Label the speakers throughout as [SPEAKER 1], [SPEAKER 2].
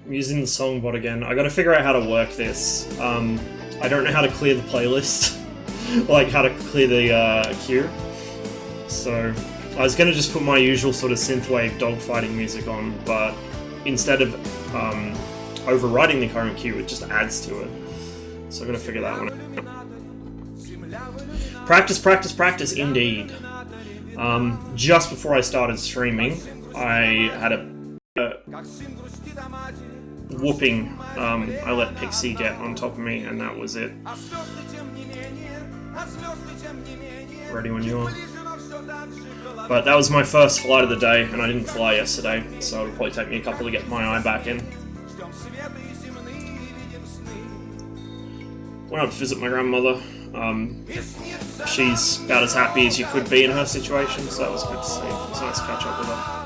[SPEAKER 1] I'm using the song bot again. I gotta figure out how to work this. I don't know how to clear the playlist. Like, how to clear the queue. So, I was gonna just put my usual sort of synthwave dogfighting music on, but instead of overriding the current queue, it just adds to it. So I gotta figure that one out. Practice, practice, practice, indeed. Just before I started streaming, I had a whooping I let Pixie get on top of me, and that was it. Ready when you are. But that was my first flight of the day, and I didn't fly yesterday, so it'll probably take me a couple to get my eye back in. Went up to visit my grandmother. She's about as happy as you could be in her situation, so that was good to see. It was nice to catch up with her.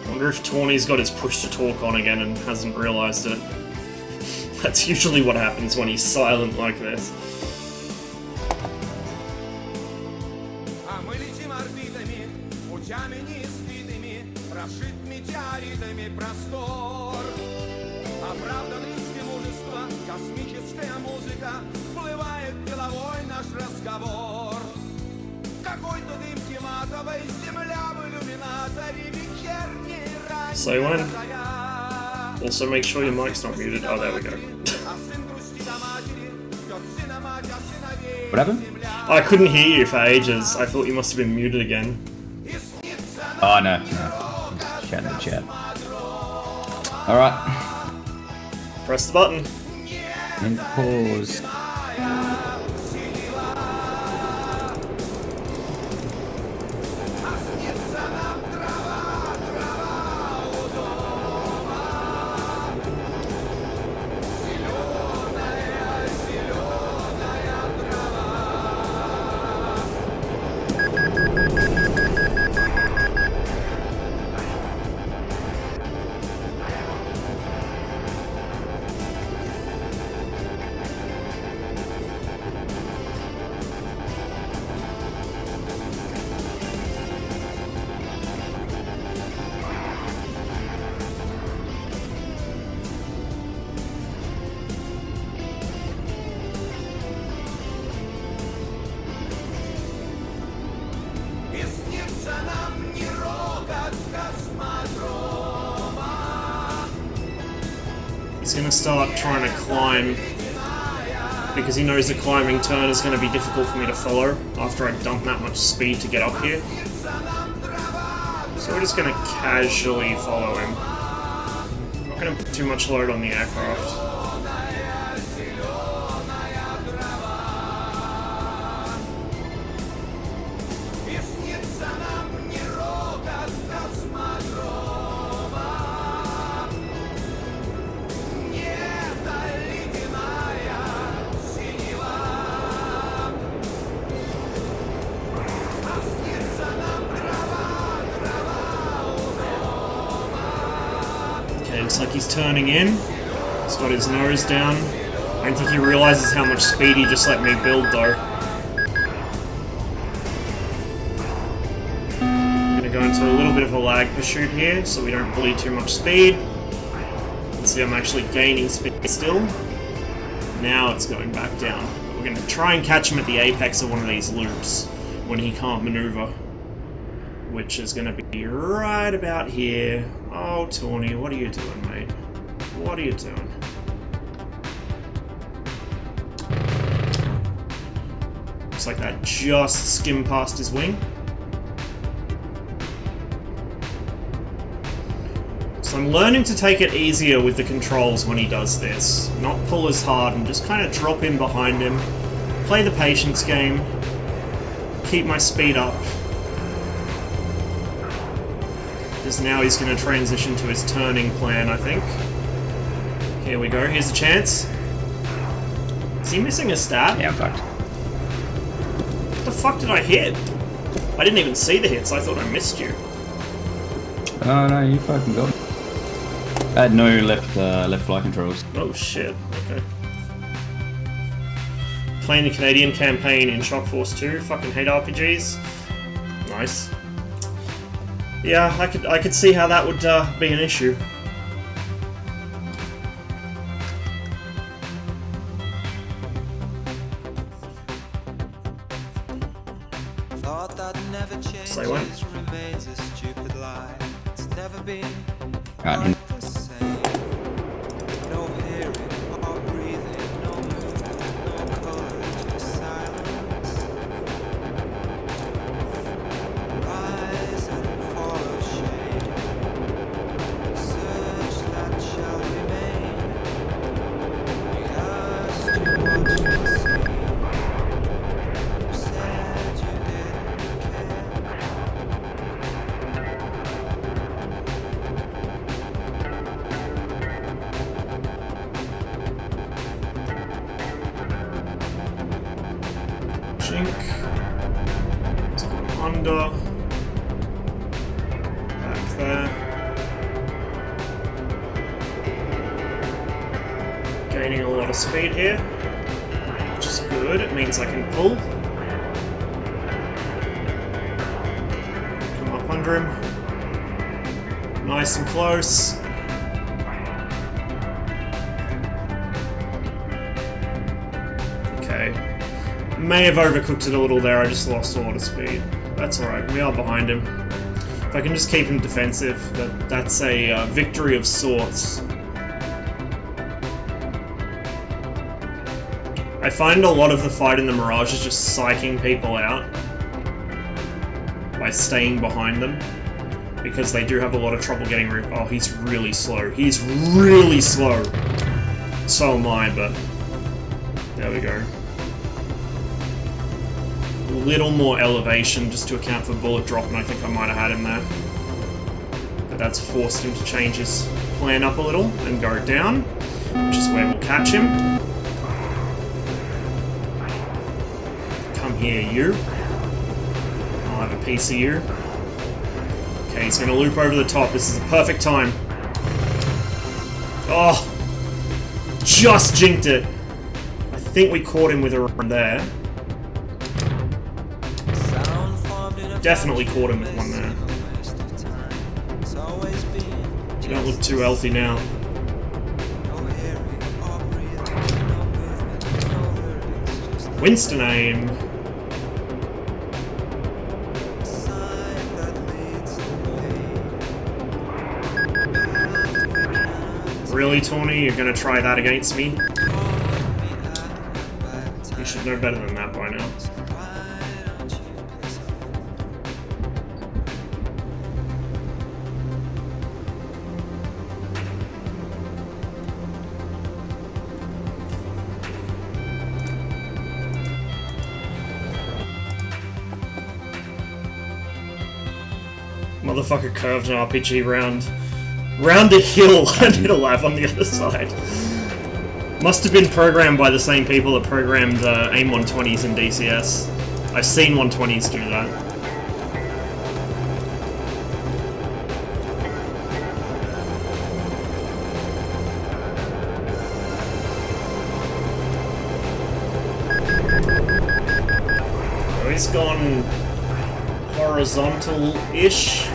[SPEAKER 1] I wonder if Tawny's got his push to talk on again and hasn't realised it. That's usually what happens when he's silent like this. Say when. Also make sure your mic's not muted. Oh, there we go.
[SPEAKER 2] What happened?
[SPEAKER 1] I couldn't hear you for ages. I thought you must have been muted again.
[SPEAKER 2] Oh, no. I'm just chatting in the chat. Alright.
[SPEAKER 1] Press the button.
[SPEAKER 2] And pause.
[SPEAKER 1] He's going to start trying to climb because he knows the climbing turn is going to be difficult for me to follow after I dump that much speed to get up here. So we're just going to casually follow him. Not going to put too much load on the aircraft. Looks like he's turning in. He's got his nose down. I don't think he realizes how much speed he just let me build though. I'm gonna go into a little bit of a lag pursuit here so we don't bleed too much speed. You can see I'm actually gaining speed still. Now it's going back down. We're gonna try and catch him at the apex of one of these loops when he can't maneuver, which is gonna be right about here. Oh, Tawny, what are you doing, mate? What are you doing? Looks like that just skimmed past his wing. So I'm learning to take it easier with the controls when he does this. Not pull as hard and just kind of drop in behind him. Play the patience game. Keep my speed up. Because now he's going to transition to his turning plan, I think. Here we go, here's a chance. Is he missing a stat?
[SPEAKER 2] Yeah, I'm fucked.
[SPEAKER 1] What the fuck did I hit? I didn't even see the hits, I thought I missed you.
[SPEAKER 2] Oh no, you fucking got me. I had no left fly controls.
[SPEAKER 1] Oh shit, okay. Playing the Canadian campaign in Shock Force 2, fucking hate RPGs. Nice. Yeah, I could see how that would be an issue. Say what?
[SPEAKER 2] Alright,
[SPEAKER 1] Let's go under. Back there. Gaining a lot of speed here, which is good. It means I can pull. Come up under him. Nice and close. Okay. May have overcooked it a little there, I just lost a lot of speed. That's alright, we are behind him. If I can just keep him defensive, that's a victory of sorts. I find a lot of the fight in the Mirage is just psyching people out by staying behind them, because they do have a lot of trouble getting rid. Oh, he's really slow. He's really slow. So am I, but there we go. A little more elevation just to account for bullet drop, and I think I might have had him there. But that's forced him to change his plan up a little and go down, which is where we'll catch him. Come here, you. I'll have a piece of you. Okay, he's going to loop over the top. This is the perfect time. Oh! Just jinked it! I think we caught him with a run there. Definitely caught him with one there. You don't look too healthy now. Winston aim. Really, Tawny? You're gonna try that against me? You should know better than that by now. Motherfucker curved an RPG round the hill and hit a live on the other side. Must have been programmed by the same people that programmed AIM 120s in DCS. I've seen 120s do that. Oh, he's gone horizontal-ish.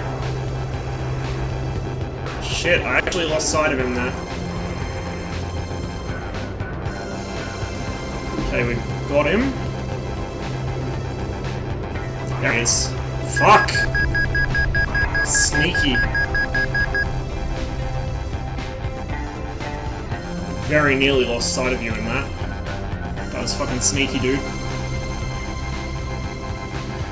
[SPEAKER 1] Shit, I actually lost sight of him there. Okay, we got him. There he is. Fuck! Sneaky. Very nearly lost sight of you in that. That was fucking sneaky, dude.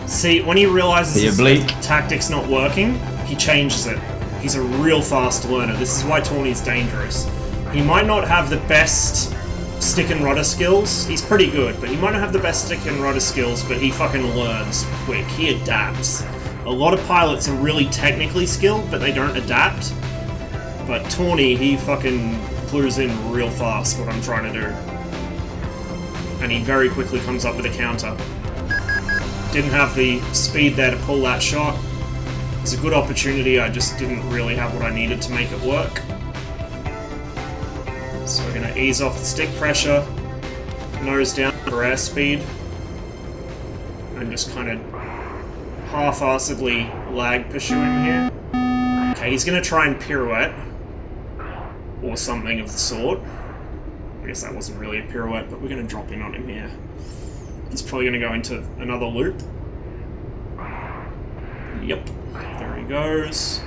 [SPEAKER 1] See, when he realizes his tactic's not working, he changes it. He's a real fast learner. This is why Tawny's dangerous. He might not have the best stick and rudder skills. He's pretty good, but he might not have the best stick and rudder skills, but he fucking learns quick. He adapts. A lot of pilots are really technically skilled, but they don't adapt. But Tawny, he fucking clues in real fast what I'm trying to do. and he very quickly comes up with a counter. Didn't have the speed there to pull that shot. It's a good opportunity, I just didn't really have what I needed to make it work. So we're going to ease off the stick pressure, nose down for airspeed, and just kind of half-assedly lag pursue him here. Okay, he's going to try and pirouette, or something of the sort. I guess that wasn't really a pirouette, but we're going to drop in on him here. He's probably going to go into another loop. Yep, there he goes.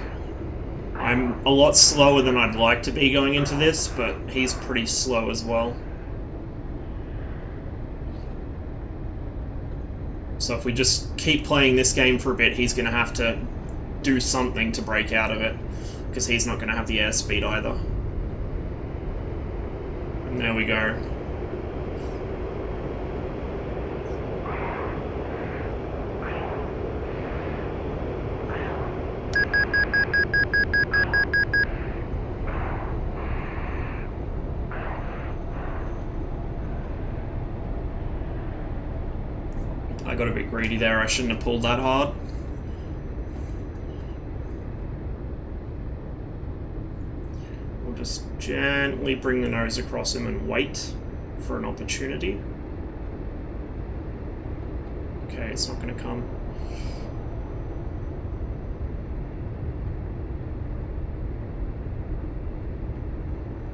[SPEAKER 1] I'm a lot slower than I'd like to be going into this, but he's pretty slow as well. So if we just keep playing this game for a bit, he's going to have to do something to break out of it, because he's not going to have the airspeed either. And there we go. I got a bit greedy there, I shouldn't have pulled that hard. We'll just gently bring the nose across him and wait for an opportunity. Okay, it's not going to come.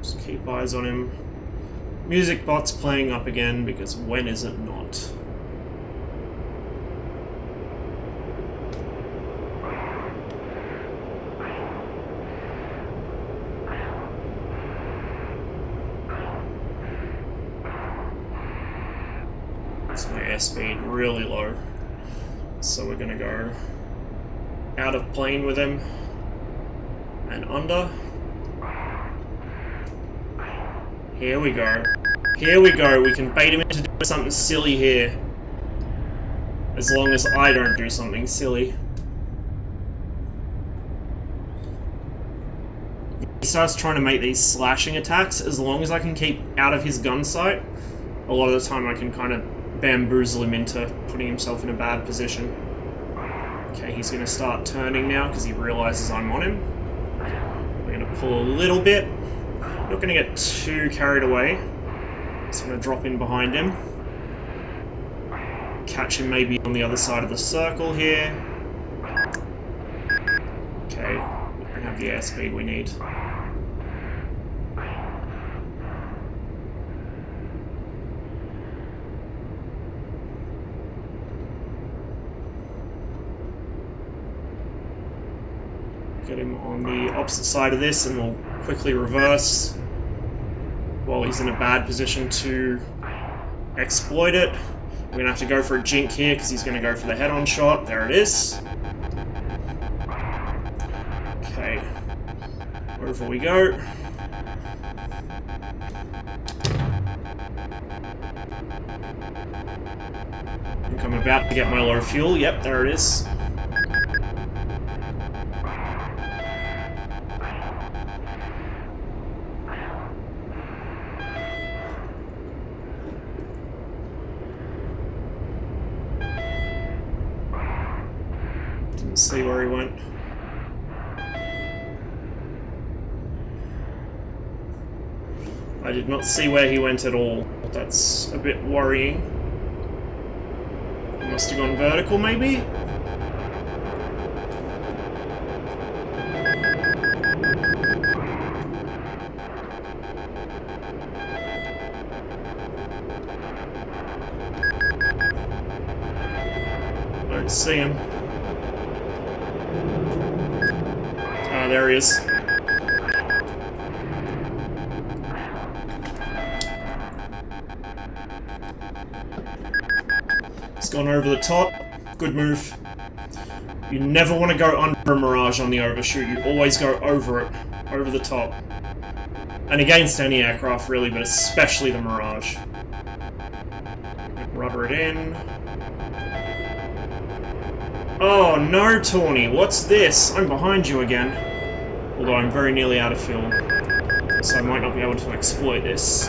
[SPEAKER 1] Just keep eyes on him. Music bot's playing up again, because when is it not? My airspeed really low, so we're gonna go out of plane with him and under. Here we go. Here we go. We can bait him into doing something silly here, as long as I don't do something silly. He starts trying to make these slashing attacks. As long as I can keep out of his gun sight, a lot of the time I can kind of bamboozle him into putting himself in a bad position. Okay, he's going to start turning now because he realizes I'm on him. We're going to pull a little bit. Not going to get too carried away. Just going to drop in behind him. Catch him maybe on the other side of the circle here. Okay, we don't have the airspeed we need. Get him on the opposite side of this and we'll quickly reverse while he's in a bad position to exploit it. We're going to have to go for a jink here because he's going to go for the head-on shot. There it is. Okay. Over we go. I think I'm about to get my low fuel. Yep, there it is. See where he went. I did not see where he went at all. That's a bit worrying. He must have gone vertical, maybe? Don't see him. There he is. It's gone over the top. Good move. You never want to go under a Mirage on the overshoot. You always go over it. Over the top. And against any aircraft, really, but especially the Mirage. Rubber it in. Oh no, Tawny, what's this? I'm behind you again. Although I'm very nearly out of fuel, so I might not be able to exploit this.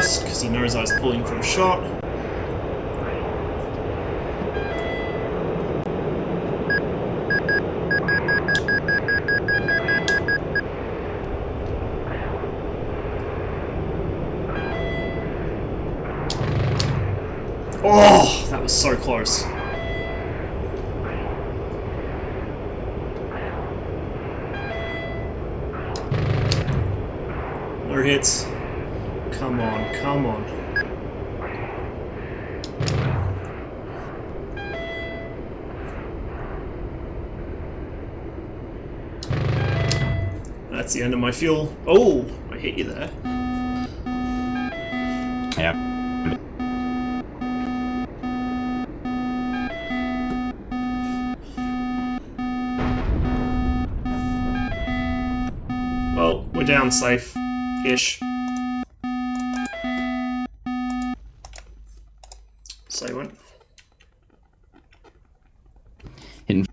[SPEAKER 1] reversed because he knows I was pulling for a shot. Oh, that was so close. No hits. Come on, come on. That's the end of my fuel. Oh, I hit you there.
[SPEAKER 2] Yeah.
[SPEAKER 1] Well, we're down safe-ish. Say what?
[SPEAKER 2] Hitting.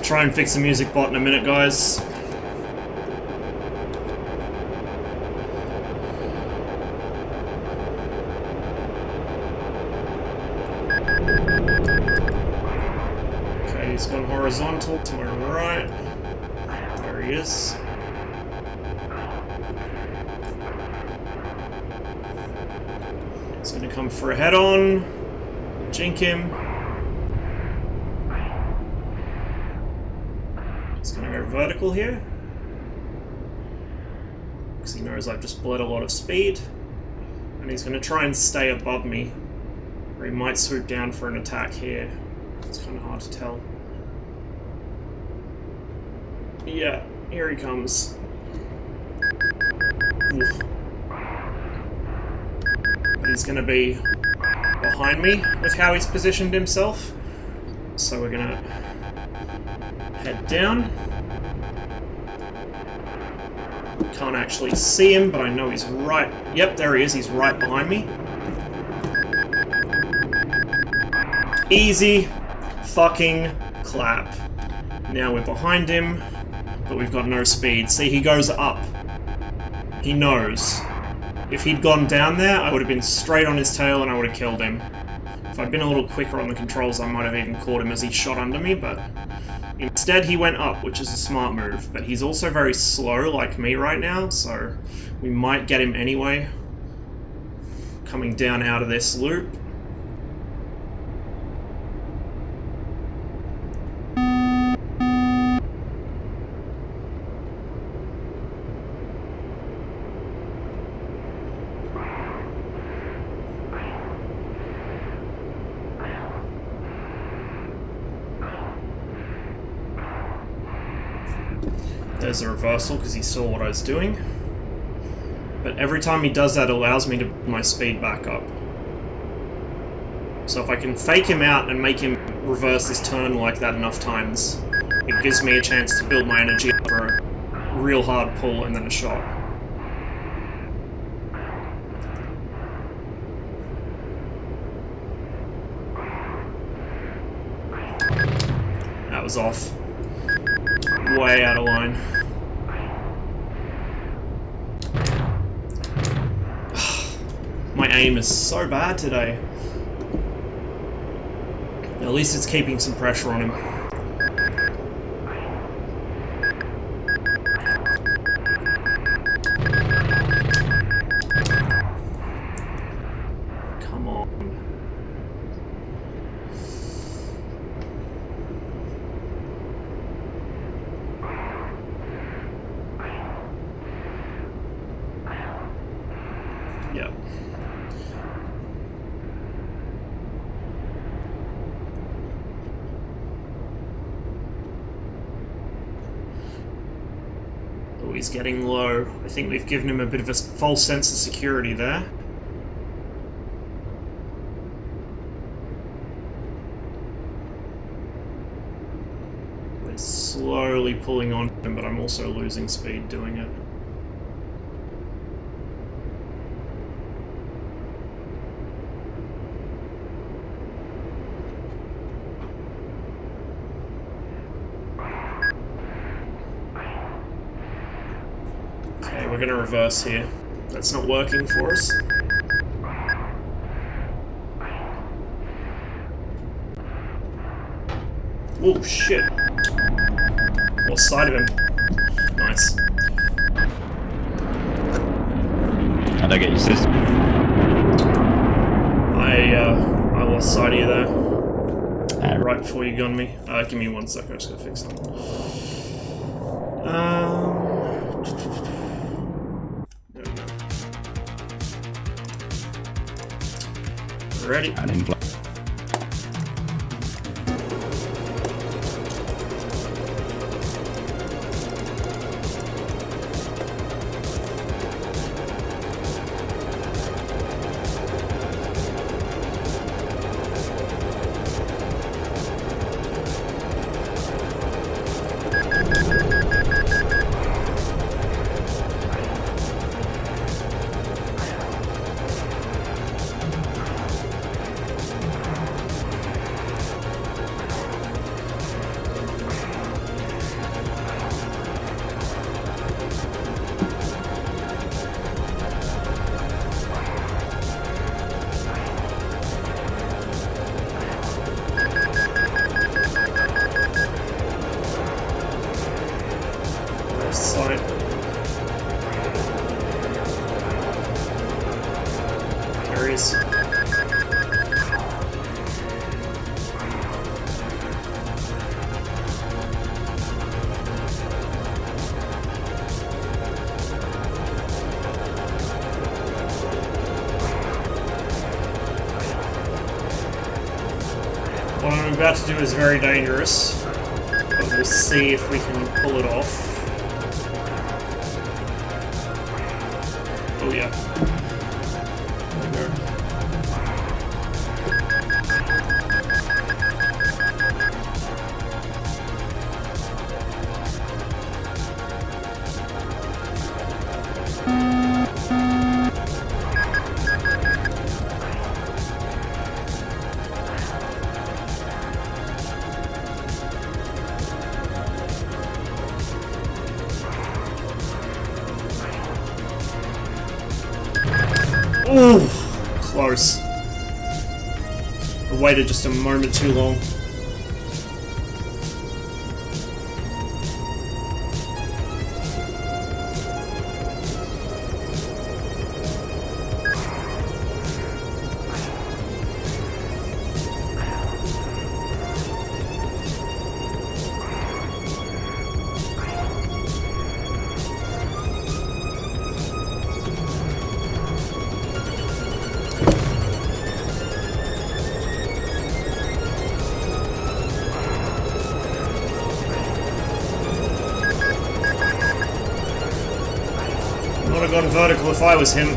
[SPEAKER 1] Try and fix the music bot in a minute, guys. Okay, he's gone horizontal to my right. There he is. He's gonna come for a head-on. Jink him. He's gonna go vertical here. Because he knows I've just bled a lot of speed. And he's gonna try and stay above me. Or he might swoop down for an attack here. It's kind of hard to tell. Yeah, here he comes. Oof. But he's gonna be behind me with how he's positioned himself. So we're gonna head down. Can't actually see him, but I know he's right. Yep, there he is. He's right behind me. Easy fucking clap. Now we're behind him, but we've got no speed. See, he goes up. He knows. If he'd gone down there, I would have been straight on his tail and I would have killed him. If I'd been a little quicker on the controls, I might have even caught him as he shot under me, but instead he went up, which is a smart move. But he's also very slow, like me right now, so we might get him anyway. Coming down out of this loop. There's a reversal because he saw what I was doing. But every time he does that, it allows me to put my speed back up. So if I can fake him out and make him reverse his turn like that enough times, it gives me a chance to build my energy up for a real hard pull and then a shot. That was off. Way out of line. My aim is so bad today. At least it's keeping some pressure on him. Come on. Yep. Oh, he's getting low. I think we've given him a bit of a false sense of security there. We're slowly pulling on him, but I'm also losing speed doing it. we're gonna reverse here. That's not working for us. Oh shit. Lost sight of him. Nice.
[SPEAKER 2] How'd I get your system?
[SPEAKER 1] I lost sight of you there. Right before you gunned me. Give me 1 second, I'm just gonna fix that. There we go. Ready?
[SPEAKER 2] I didn't fly.
[SPEAKER 1] Sight. There he is. What I'm about to do is very dangerous, but we'll see if we can pull it off. Oh yeah. There we go. Ooh, close. I waited just a moment too long. I would have gone vertical if I was him.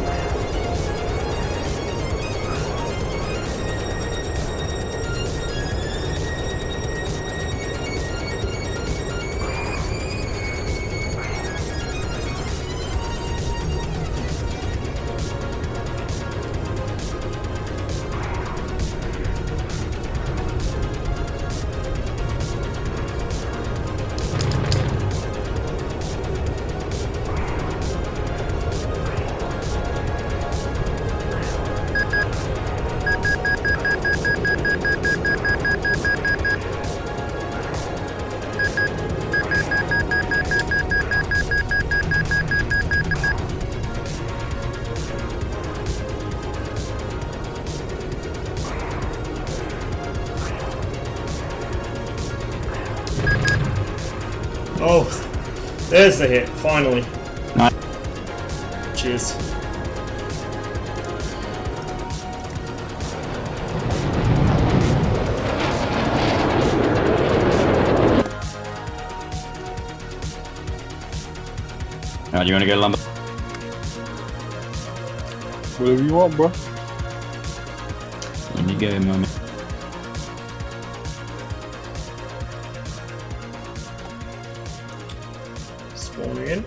[SPEAKER 1] Oh, there's the hit, finally.
[SPEAKER 2] Nice.
[SPEAKER 1] Cheers.
[SPEAKER 2] Alright, you wanna go lumber?
[SPEAKER 3] Whatever you want, bro.
[SPEAKER 2] In you go, mommy.
[SPEAKER 1] Spawning in.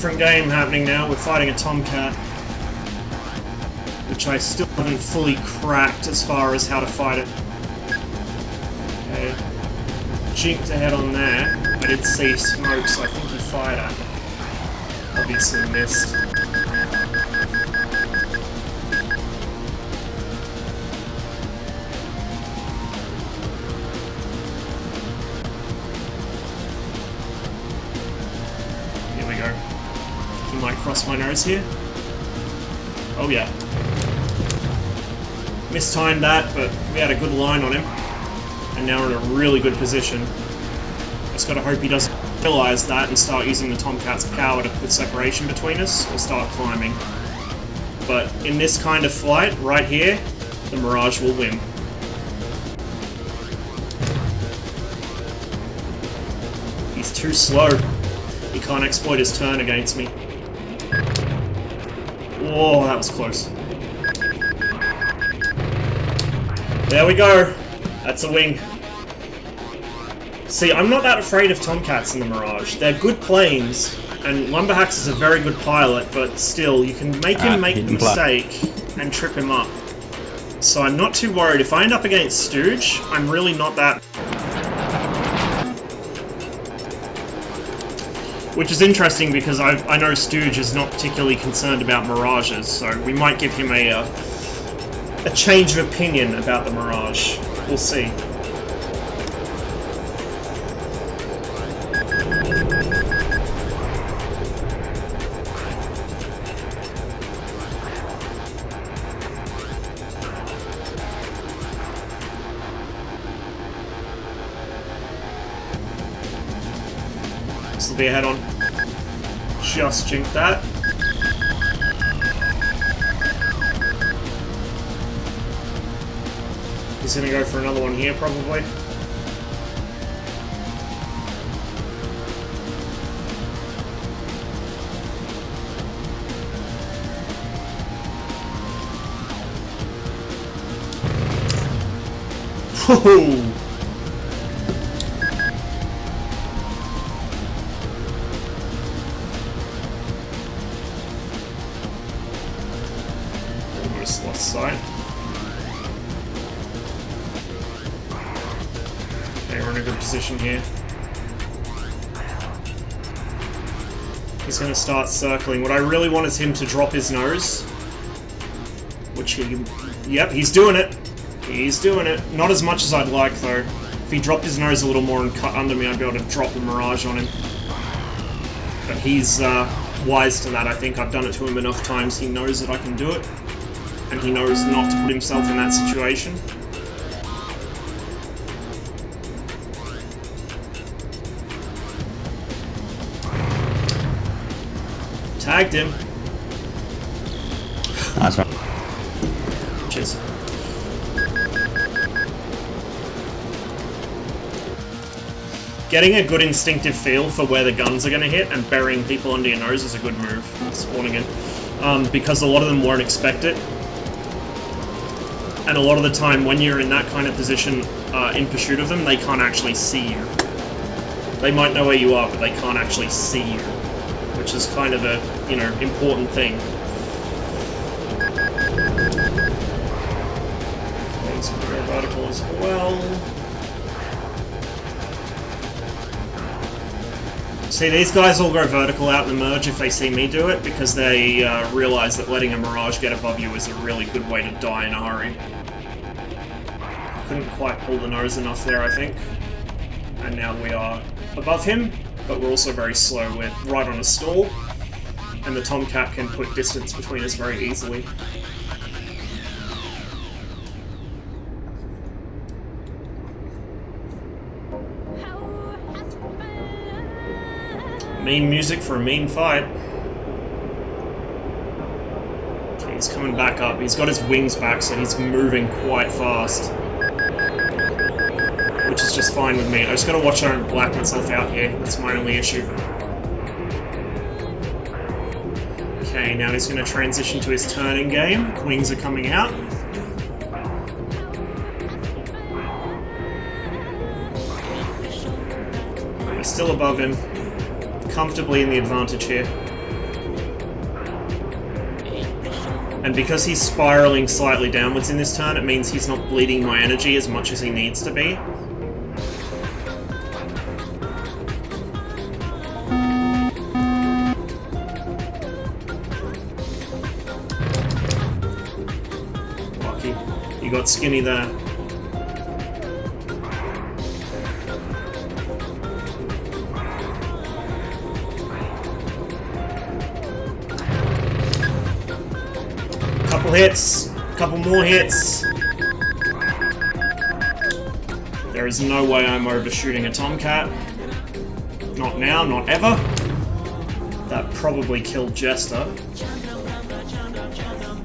[SPEAKER 1] different game happening now. We're fighting a Tomcat, which I still haven't fully cracked as far as how to fight it. Okay. Jinked ahead on there. I did see smoke, so I think he fired at me. Obviously missed. Here we go. He might cross my nose here. Oh yeah. Mistimed that, but we had a good line on him. And now we're in a really good position. Just gotta hope he doesn't realize that and start using the Tomcat's power to put separation between us, or start climbing. But in this kind of flight, right here, the Mirage will win. He's too slow. He can't exploit his turn against me. Whoa, that was close. There we go. That's a wing. See, I'm not that afraid of Tomcats in the Mirage. They're good planes, and Lumberhacks is a very good pilot, but still, you can make him make the mistake and trip him up. So I'm not too worried. If I end up against Stooge, I'm really not that... Which is interesting because I know Stooge is not particularly concerned about Mirages, so we might give him a change of opinion about the Mirage. We'll see. This will be a head-on. Just jinked that. He's gonna go for another one here, probably. Whoa! Almost lost sight. Okay, we're in a good position here. He's going to start circling. What I really want is him to drop his nose. Which he... Yep, he's doing it. He's doing it. Not as much as I'd like, though. If he dropped his nose a little more and cut under me, I'd be able to drop the Mirage on him. But he's wise to that, I think. I've done it to him enough times. He knows that I can do it. And he knows not to put himself in that situation. Tagged him.
[SPEAKER 2] Nice one.
[SPEAKER 1] Cheers. Getting a good instinctive feel for where the guns are going to hit and burying people under your nose is a good move, spawning in. Because a lot of them won't expect it. And a lot of the time when you're in that kind of position in pursuit of them, they can't actually see you. They might know where you are, but they can't actually see you. Which is kind of a, you know, important thing. He's going to go vertical as well. See, these guys all go vertical out in the merge if they see me do it, because they realise that letting a Mirage get above you is a really good way to die in a hurry. Couldn't quite pull the nose enough there, I think. And now we are above him, but we're also very slow. We're right on a stall, and the Tomcat can put distance between us very easily. Mean music for a mean fight. Okay, he's coming back up. He's got his wings back, so he's moving quite fast. Which is just fine with me. I just gotta watch I don't black myself out here. That's my only issue. Okay, now he's gonna transition to his turning game. Wings are coming out. We're still above him. Comfortably in the advantage here. And because he's spiraling slightly downwards in this turn, it means he's not bleeding my energy as much as he needs to be. Lucky. You got skinny there. Couple hits, couple more hits. There is no way I'm overshooting a Tomcat. Not now, not ever. That probably killed Jester.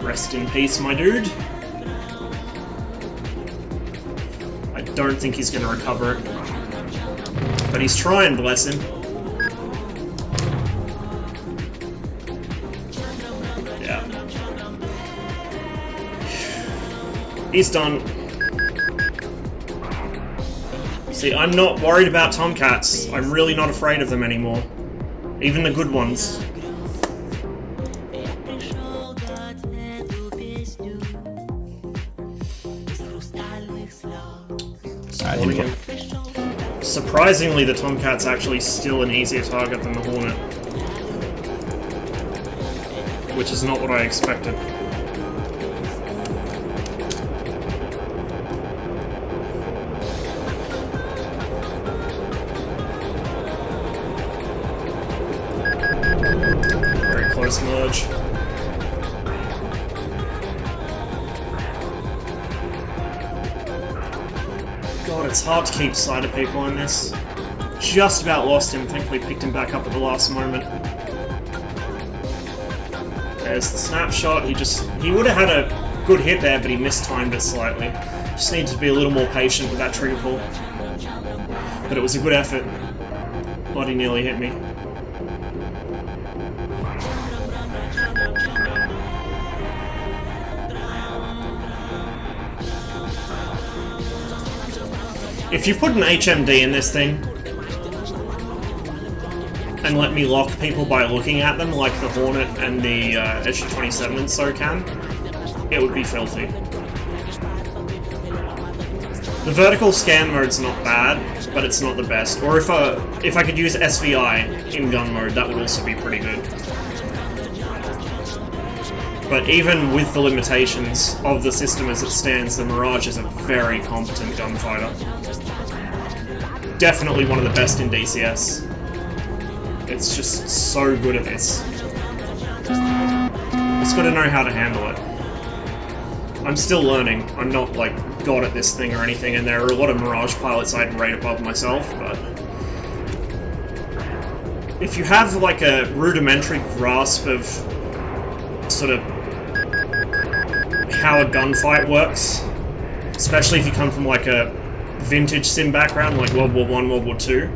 [SPEAKER 1] Rest in peace, my dude. I don't think he's gonna recover it. But he's trying, bless him. He's done. See, I'm not worried about Tomcats. I'm really not afraid of them anymore. Even the good ones. Surprisingly, the Tomcat's actually still an easier target than the Hornet. Which is not what I expected. Close merge. God, it's hard to keep sight of people in this. Just about lost him, thankfully picked him back up at the last moment. There's the snapshot, he would have had a good hit there, but he mistimed it slightly. Just needed to be a little more patient with that trigger pull. But it was a good effort. Bloody nearly hit me. If you put an HMD in this thing, and let me lock people by looking at them, like the Hornet and the SU-27 and so can, it would be filthy. The vertical scan mode's not bad, but it's not the best. Or if I could use SVI in gun mode, that would also be pretty good. But even with the limitations of the system as it stands, the Mirage is a very competent gunfighter. Definitely one of the best in DCS. It's just so good at this. Just gotta know how to handle it. I'm still learning. I'm not, like, god at this thing or anything, and there are a lot of Mirage pilots I'd rate above myself, but... if you have, like, a rudimentary grasp of sort of how a gunfight works, especially if you come from, like, a vintage sim background, like World War I, World War II,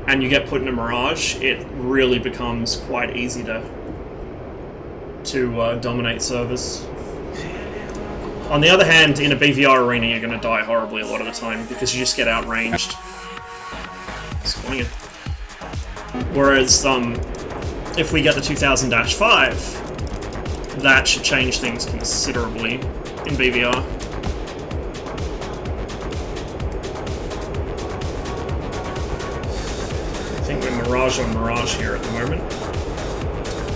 [SPEAKER 1] and you get put in a Mirage, it really becomes quite easy to dominate servers. On the other hand, in a BVR arena, you're going to die horribly a lot of the time, because you just get outranged. Swing it. Whereas, if we get the 2000-5, that should change things considerably in BVR. I think we're Mirage on Mirage here at the moment.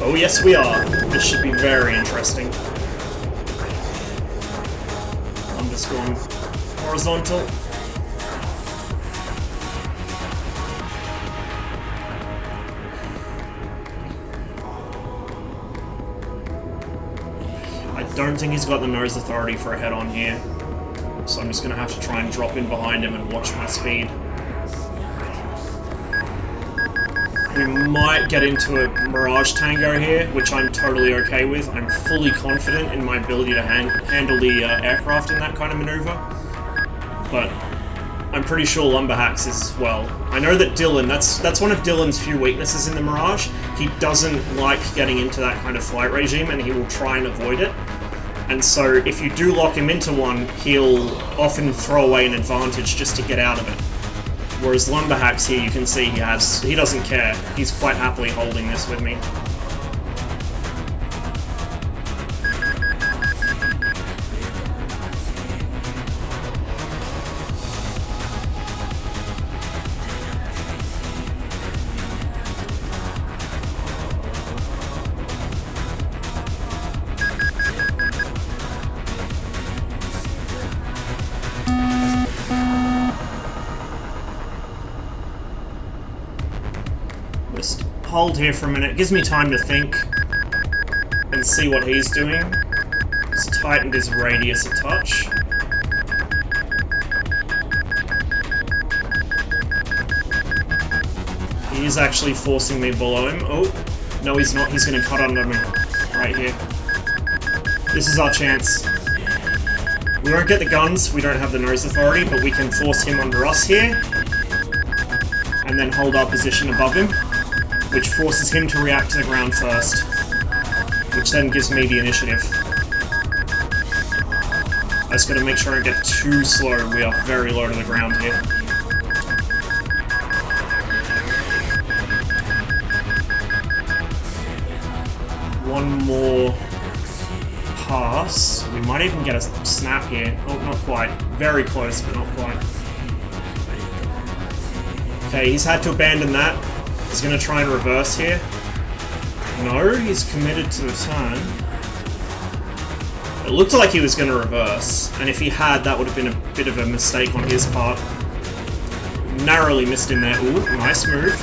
[SPEAKER 1] Oh yes we are. This should be very interesting. I'm just going horizontal. I don't think he's got the nose authority for a head-on here, so I'm just going to have to try and drop in behind him and watch my speed. We might get into a Mirage Tango here, which I'm totally okay with. I'm fully confident in my ability to handle the aircraft in that kind of maneuver, but I'm pretty sure Lumberhacks is as well. I know that Dylan, that's one of Dylan's few weaknesses in the Mirage. He doesn't like getting into that kind of flight regime, and he will try and avoid it. And so if you do lock him into one, he'll often throw away an advantage just to get out of it. Whereas Lumberhacks here, you can see he doesn't care. He's quite happily holding this with me. hold here for a minute. It gives me time to think and see what he's doing. He's tightened his radius a touch. He is actually forcing me below him. Oh, no he's not. He's going to cut under me. Right here. This is our chance. We won't get the guns, we don't have the nose authority, but we can force him under us here. And then hold our position above him, which forces him to react to the ground first. Which then gives me the initiative. I just gotta make sure I don't get too slow. We are very low to the ground here. One more pass. We might even get a snap here. Oh, not quite. Very close, but not quite. Okay, he's had to abandon that. He's gonna try and reverse here. No, he's committed to the turn. It looked like he was going to reverse, and if he had, that would have been a bit of a mistake on his part. Narrowly missed him there. Ooh, nice move.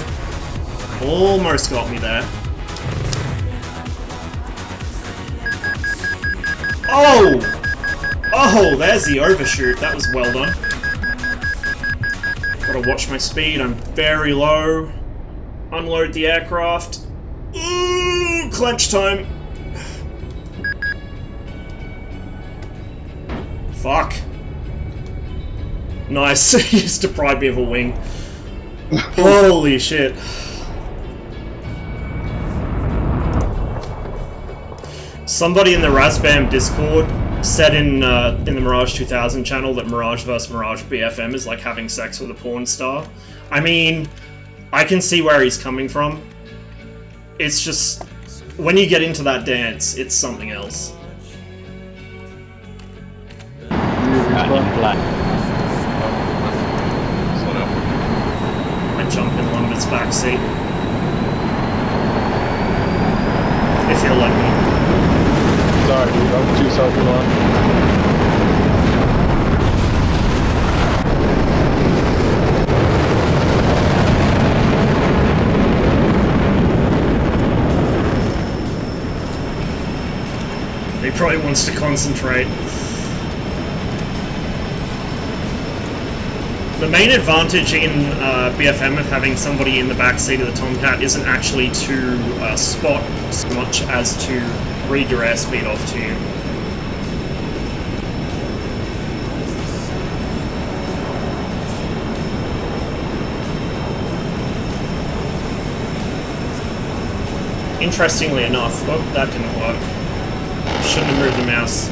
[SPEAKER 1] Almost got me there. Oh! Oh, there's the overshoot. That was well done. Gotta watch my speed. I'm very low. Unload the aircraft. Ooh, clench time. Fuck. Nice. He just deprived me of a wing. Holy shit. Somebody in the Razbam Discord said in the Mirage 2000 channel that Mirage vs Mirage BFM is like having sex with a porn star. I mean, I can see where he's coming from. It's just, when you get into that dance, it's something else. I jump in Lumber's backseat. If you'll let me.
[SPEAKER 3] Sorry, dude, I'm too self-reliant.
[SPEAKER 1] He probably wants to concentrate. The main advantage in BFM of having somebody in the backseat of the Tomcat isn't actually to spot so much as to read your airspeed off to you. Interestingly enough, oh, that didn't work. Shouldn't have moved the mouse.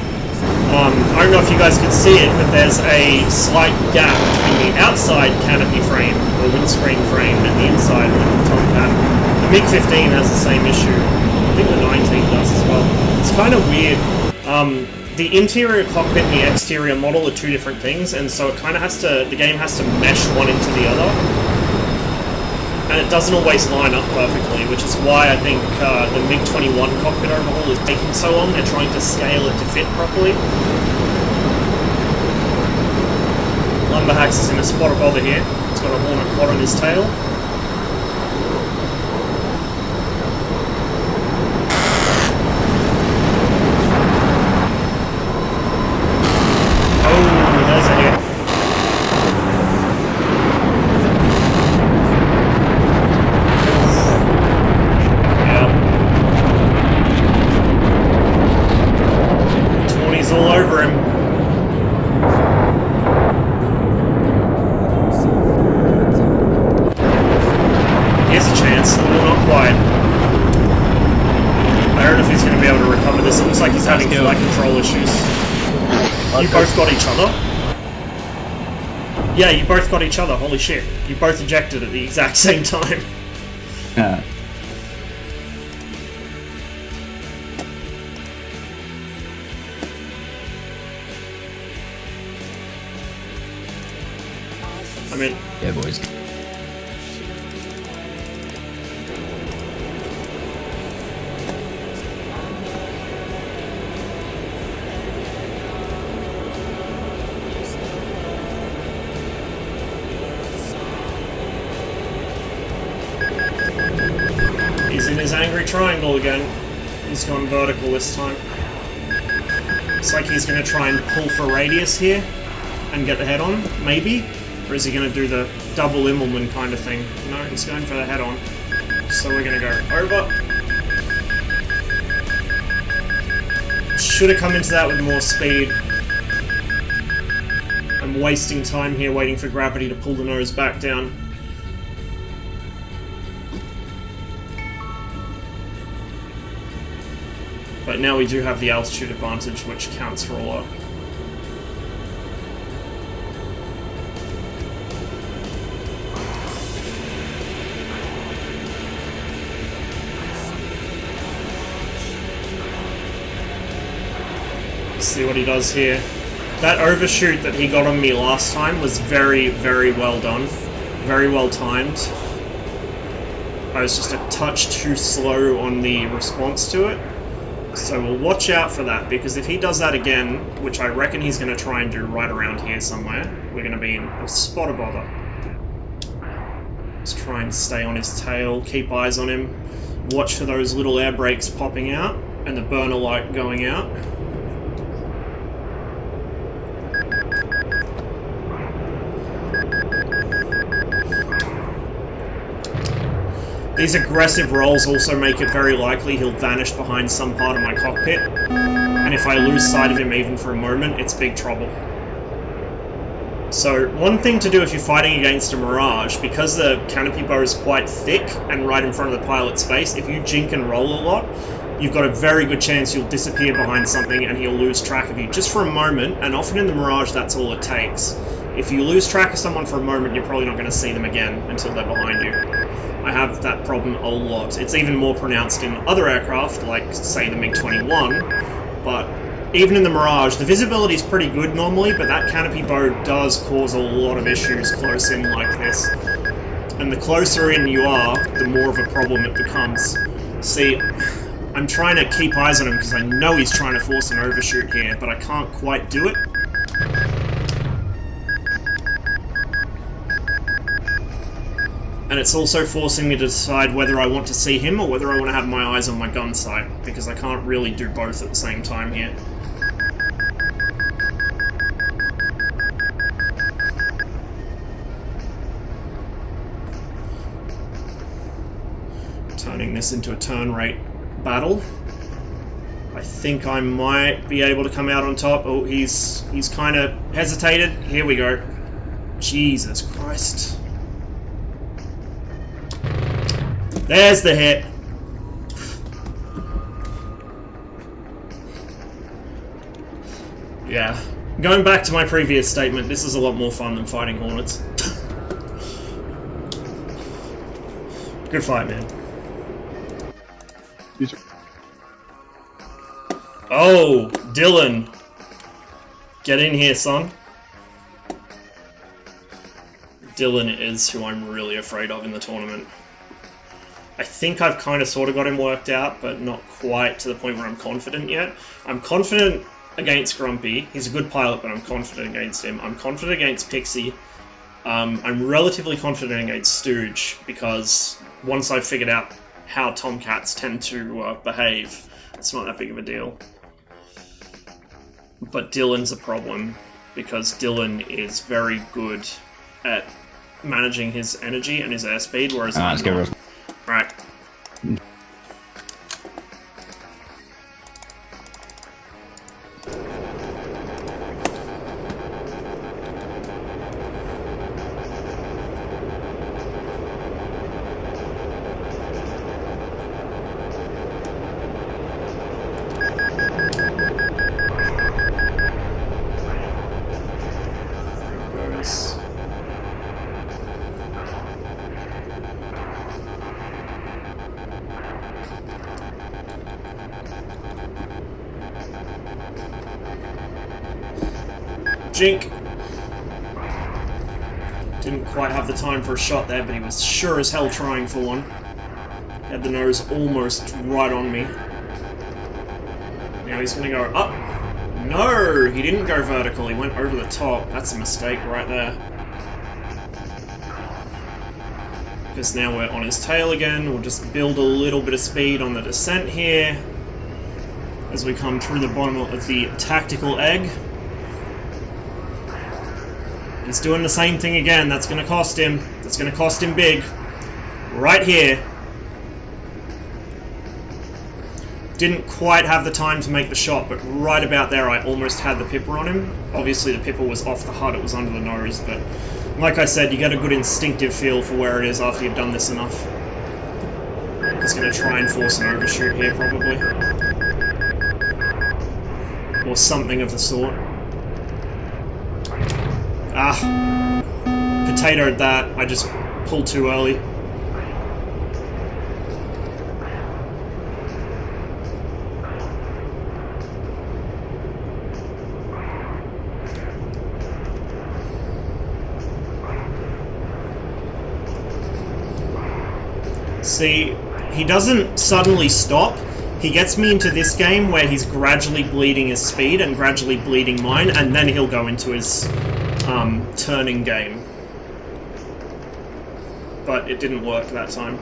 [SPEAKER 1] I don't know if you guys could see it, but there's a slight gap between the outside canopy frame, or windscreen frame, and the inside of the Tomcat. The MiG-15 has the same issue. I think the 19 does as well. It's kind of weird. The interior cockpit and the exterior model are two different things, and so it kind of has to, the game has to mesh one into the other. And it doesn't always line up perfectly, which is why I think the MiG-21 cockpit overhaul is taking so long. They're trying to scale it to fit properly. Lumberhacks is in a spot of bother here. It's got a Hornet quad on his tail. Oh, there's a hit. All over him. Here's a chance. No, not quite. I don't know if he's going to be able to recover this. It looks like he's having flight control issues. You both got each other? Yeah, you both got each other. Holy shit. You both ejected at the exact same time. I mean,
[SPEAKER 2] yeah, boys.
[SPEAKER 1] angry triangle again. He's gone vertical this time. Looks like he's going to try and pull for radius here and get the head-on, maybe? Or is he going to do the double Immelman kind of thing? No, he's going for the head-on. So we're going to go over. Should have come into that with more speed. I'm wasting time here waiting for gravity to pull the nose back down. But now we do have the altitude advantage, which counts for a lot. Let's see what he does here. That overshoot that he got on me last time was very, very well done. Very well timed. I was just a touch too slow on the response to it. So we'll watch out for that, because if he does that again, which I reckon he's going to try and do right around here somewhere, we're going to be in a spot of bother. Let's try and stay on his tail, keep eyes on him, watch for those little air brakes popping out, and the burner light going out. These aggressive rolls also make it very likely he'll vanish behind some part of my cockpit, and if I lose sight of him even for a moment, it's big trouble. So, one thing to do if you're fighting against a Mirage, because the canopy bow is quite thick and right in front of the pilot's face, if you jink and roll a lot, you've got a very good chance you'll disappear behind something and he'll lose track of you just for a moment, and often in the Mirage that's all it takes. If you lose track of someone for a moment, you're probably not going to see them again until they're behind you. I have that problem a lot. It's even more pronounced in other aircraft, like, say, the MiG-21, but even in the Mirage, the visibility is pretty good normally, but that canopy bow does cause a lot of issues close in like this. And the closer in you are, the more of a problem it becomes. See, I'm trying to keep eyes on him because I know he's trying to force an overshoot here, but I can't quite do it. And it's also forcing me to decide whether I want to see him or whether I want to have my eyes on my gun sight, because I can't really do both at the same time here. Turning this into a turn rate battle. I think I might be able to come out on top. Oh, he's kind of hesitated. Here we go. Jesus Christ. There's the hit. Yeah. Going back to my previous statement, this is a lot more fun than fighting Hornets. Good fight, man. Oh, Dylan. Get in here, son. Dylan is who I'm really afraid of in the tournament. I think I've kind of sort of got him worked out, but not quite to the point where I'm confident yet. I'm confident against Grumpy. He's a good pilot, but I'm confident against him. I'm confident against Pixie. I'm relatively confident against Stooge, because once I've figured out how Tomcats tend to behave, it's not that big of a deal. But Dylan's a problem, because Dylan is very good at managing his energy and his airspeed, whereas I'm not. Right. Jink. Didn't quite have the time for a shot there, but he was sure as hell trying for one. Had the nose almost right on me. Now he's gonna go up. No, he didn't go vertical, he went over the top. That's a mistake right there. because now we're on his tail again. We'll just build a little bit of speed on the descent here as we come through the bottom of the tactical egg. He's doing the same thing again. That's going to cost him. That's going to cost him big. Right here. Didn't quite have the time to make the shot, but right about there I almost had the pipper on him. Obviously the pipper was off the HUD, it was under the nose, but like I said, you get a good instinctive feel for where it is after you've done this enough. He's going to try and force an overshoot here, probably. Or something of the sort. Ah. Potatoed that. I just pulled too early. See, he doesn't suddenly stop. He gets me into this game where he's gradually bleeding his speed and gradually bleeding mine, and then he'll go into his turning game. But it didn't work that time.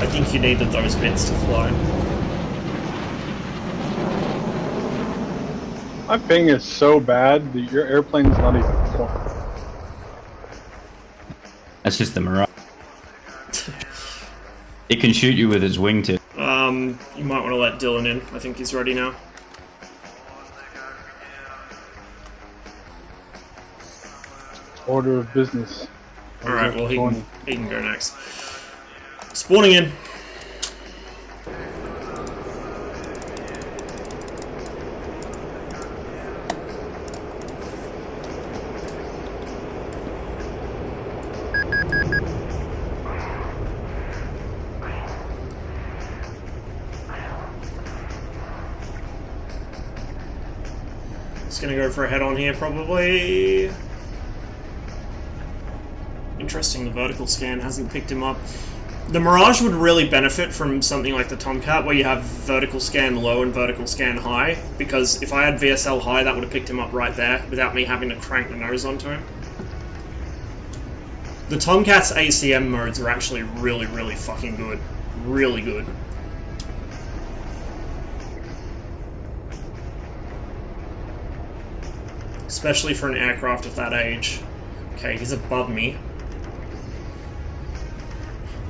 [SPEAKER 1] I think you needed those bits to fly.
[SPEAKER 3] My ping is so bad that your airplane's not even flying.
[SPEAKER 2] That's just the Mirage. It can shoot you with its wingtip.
[SPEAKER 1] You might want to let Dylan in. I think he's ready now.
[SPEAKER 3] Order of business.
[SPEAKER 1] Alright, well he can go next. Spawning in. Just gonna go for a head-on here, probably. Interesting, the vertical scan hasn't picked him up. The Mirage would really benefit from something like the Tomcat, where you have vertical scan low and vertical scan high, because if I had VSL high, that would have picked him up right there, without me having to crank the nose onto him. The Tomcat's ACM modes are actually really, really fucking good. Really good. Especially for an aircraft of that age. Okay, he's above me.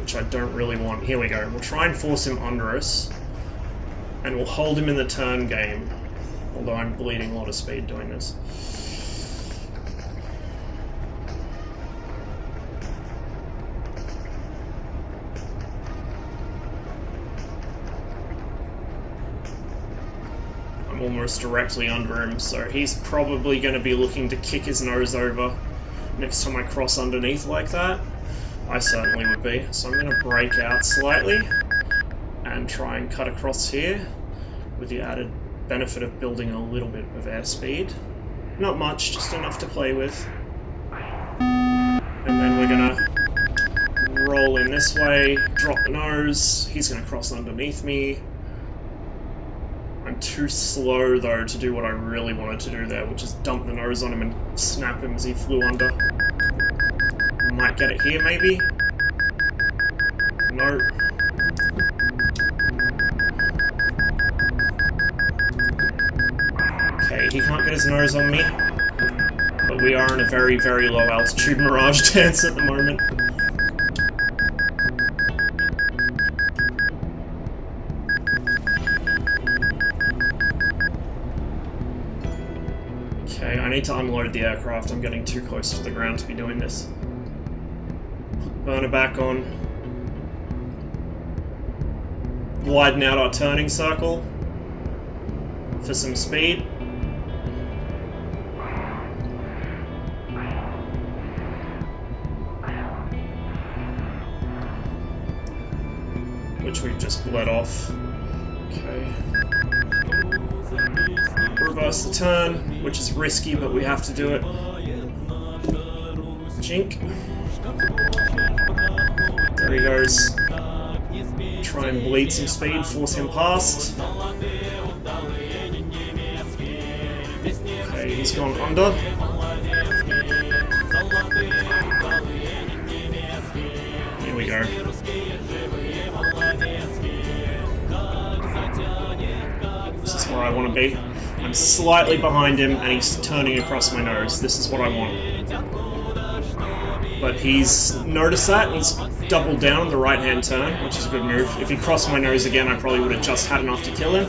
[SPEAKER 1] Which I don't really want. Here we go. We'll try and force him under us. And we'll hold him in the turn game. Although I'm bleeding a lot of speed doing this. I'm almost directly under him, so he's probably going to be looking to kick his nose over next time I cross underneath like that. I certainly would be. So I'm going to break out slightly and try and cut across here with the added benefit of building a little bit of airspeed. Not much, just enough to play with. And then we're going to roll in this way, drop the nose. He's going to cross underneath me. I'm too slow, though, to do what I really wanted to do there, which is dump the nose on him and snap him as he flew under. Might get it here, maybe? No. Okay, he can't get his nose on me. But we are in a very, very low altitude Mirage dance at the moment. Okay, I need to unload the aircraft. I'm getting too close to the ground to be doing this. Put the burner back on. Widen out our turning circle for some speed. Which we've just let off. Okay. Reverse the turn, which is risky, but we have to do it. Jink. There he goes. Try and bleed some speed, force him past. Okay, He's gone under. Here we go. This is where I want to be. I'm slightly behind him and he's turning across my nose. This is what I want. But he's noticed that and he's doubled down on the right-hand turn, which is a good move. If he crossed my nose again, I probably would have just had enough to kill him.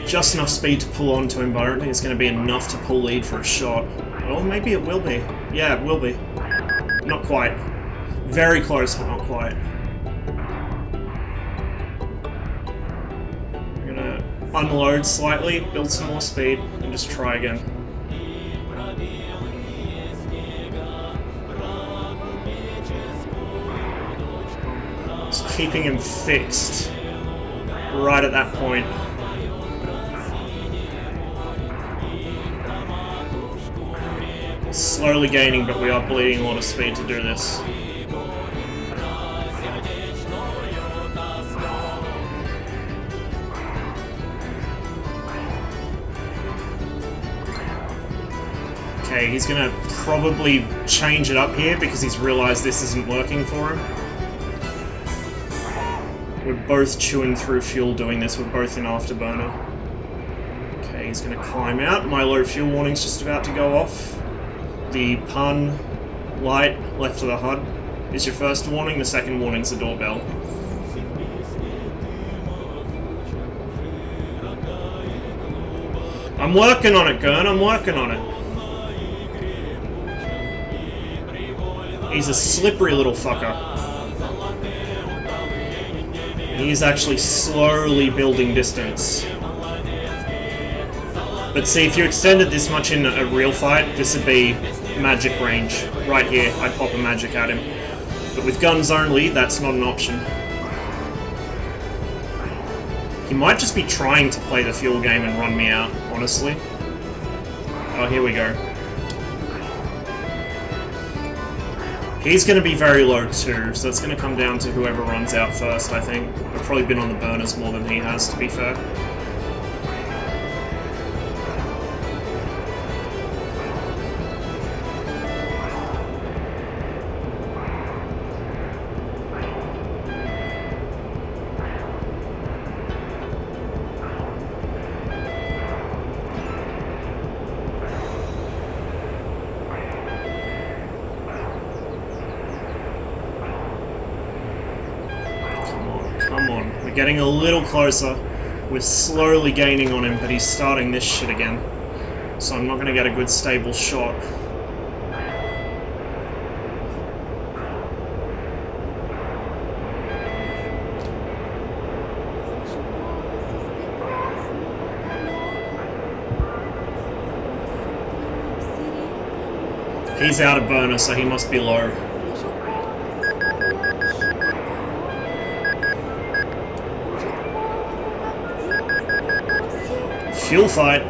[SPEAKER 1] Just enough speed to pull onto him, but I don't think it's going to be enough to pull lead for a shot. Well, maybe it will be. Yeah, it will be. Not quite. Very close, but not quite. We're going to unload slightly, build some more speed, and just try again. Just keeping him fixed right at that point. Slowly gaining, but we are bleeding a lot of speed to do this. Okay, he's gonna probably change it up here because he's realized this isn't working for him. We're both chewing through fuel doing this, we're both in afterburner. Okay, he's gonna climb out. My low fuel warning's just about to go off. The pun light left of the HUD is your first warning, the second warning's the doorbell. I'm working on it, Gurn, I'm working on it. He's a slippery little fucker. He's actually slowly building distance. But see, if you extended this much in a real fight, this would be magic range. Right here, I'd pop a magic at him. But with guns only, that's not an option. He might just be trying to play the fuel game and run me out, honestly. Oh, here we go. He's going to be very low too, so it's going to come down to whoever runs out first, I think. I've probably been on the burners more than he has, to be fair. We're getting a little closer. We're slowly gaining on him, but he's starting this shit again. So I'm not going to get a good stable shot. He's out of burner, so he must be low. Fuel fight.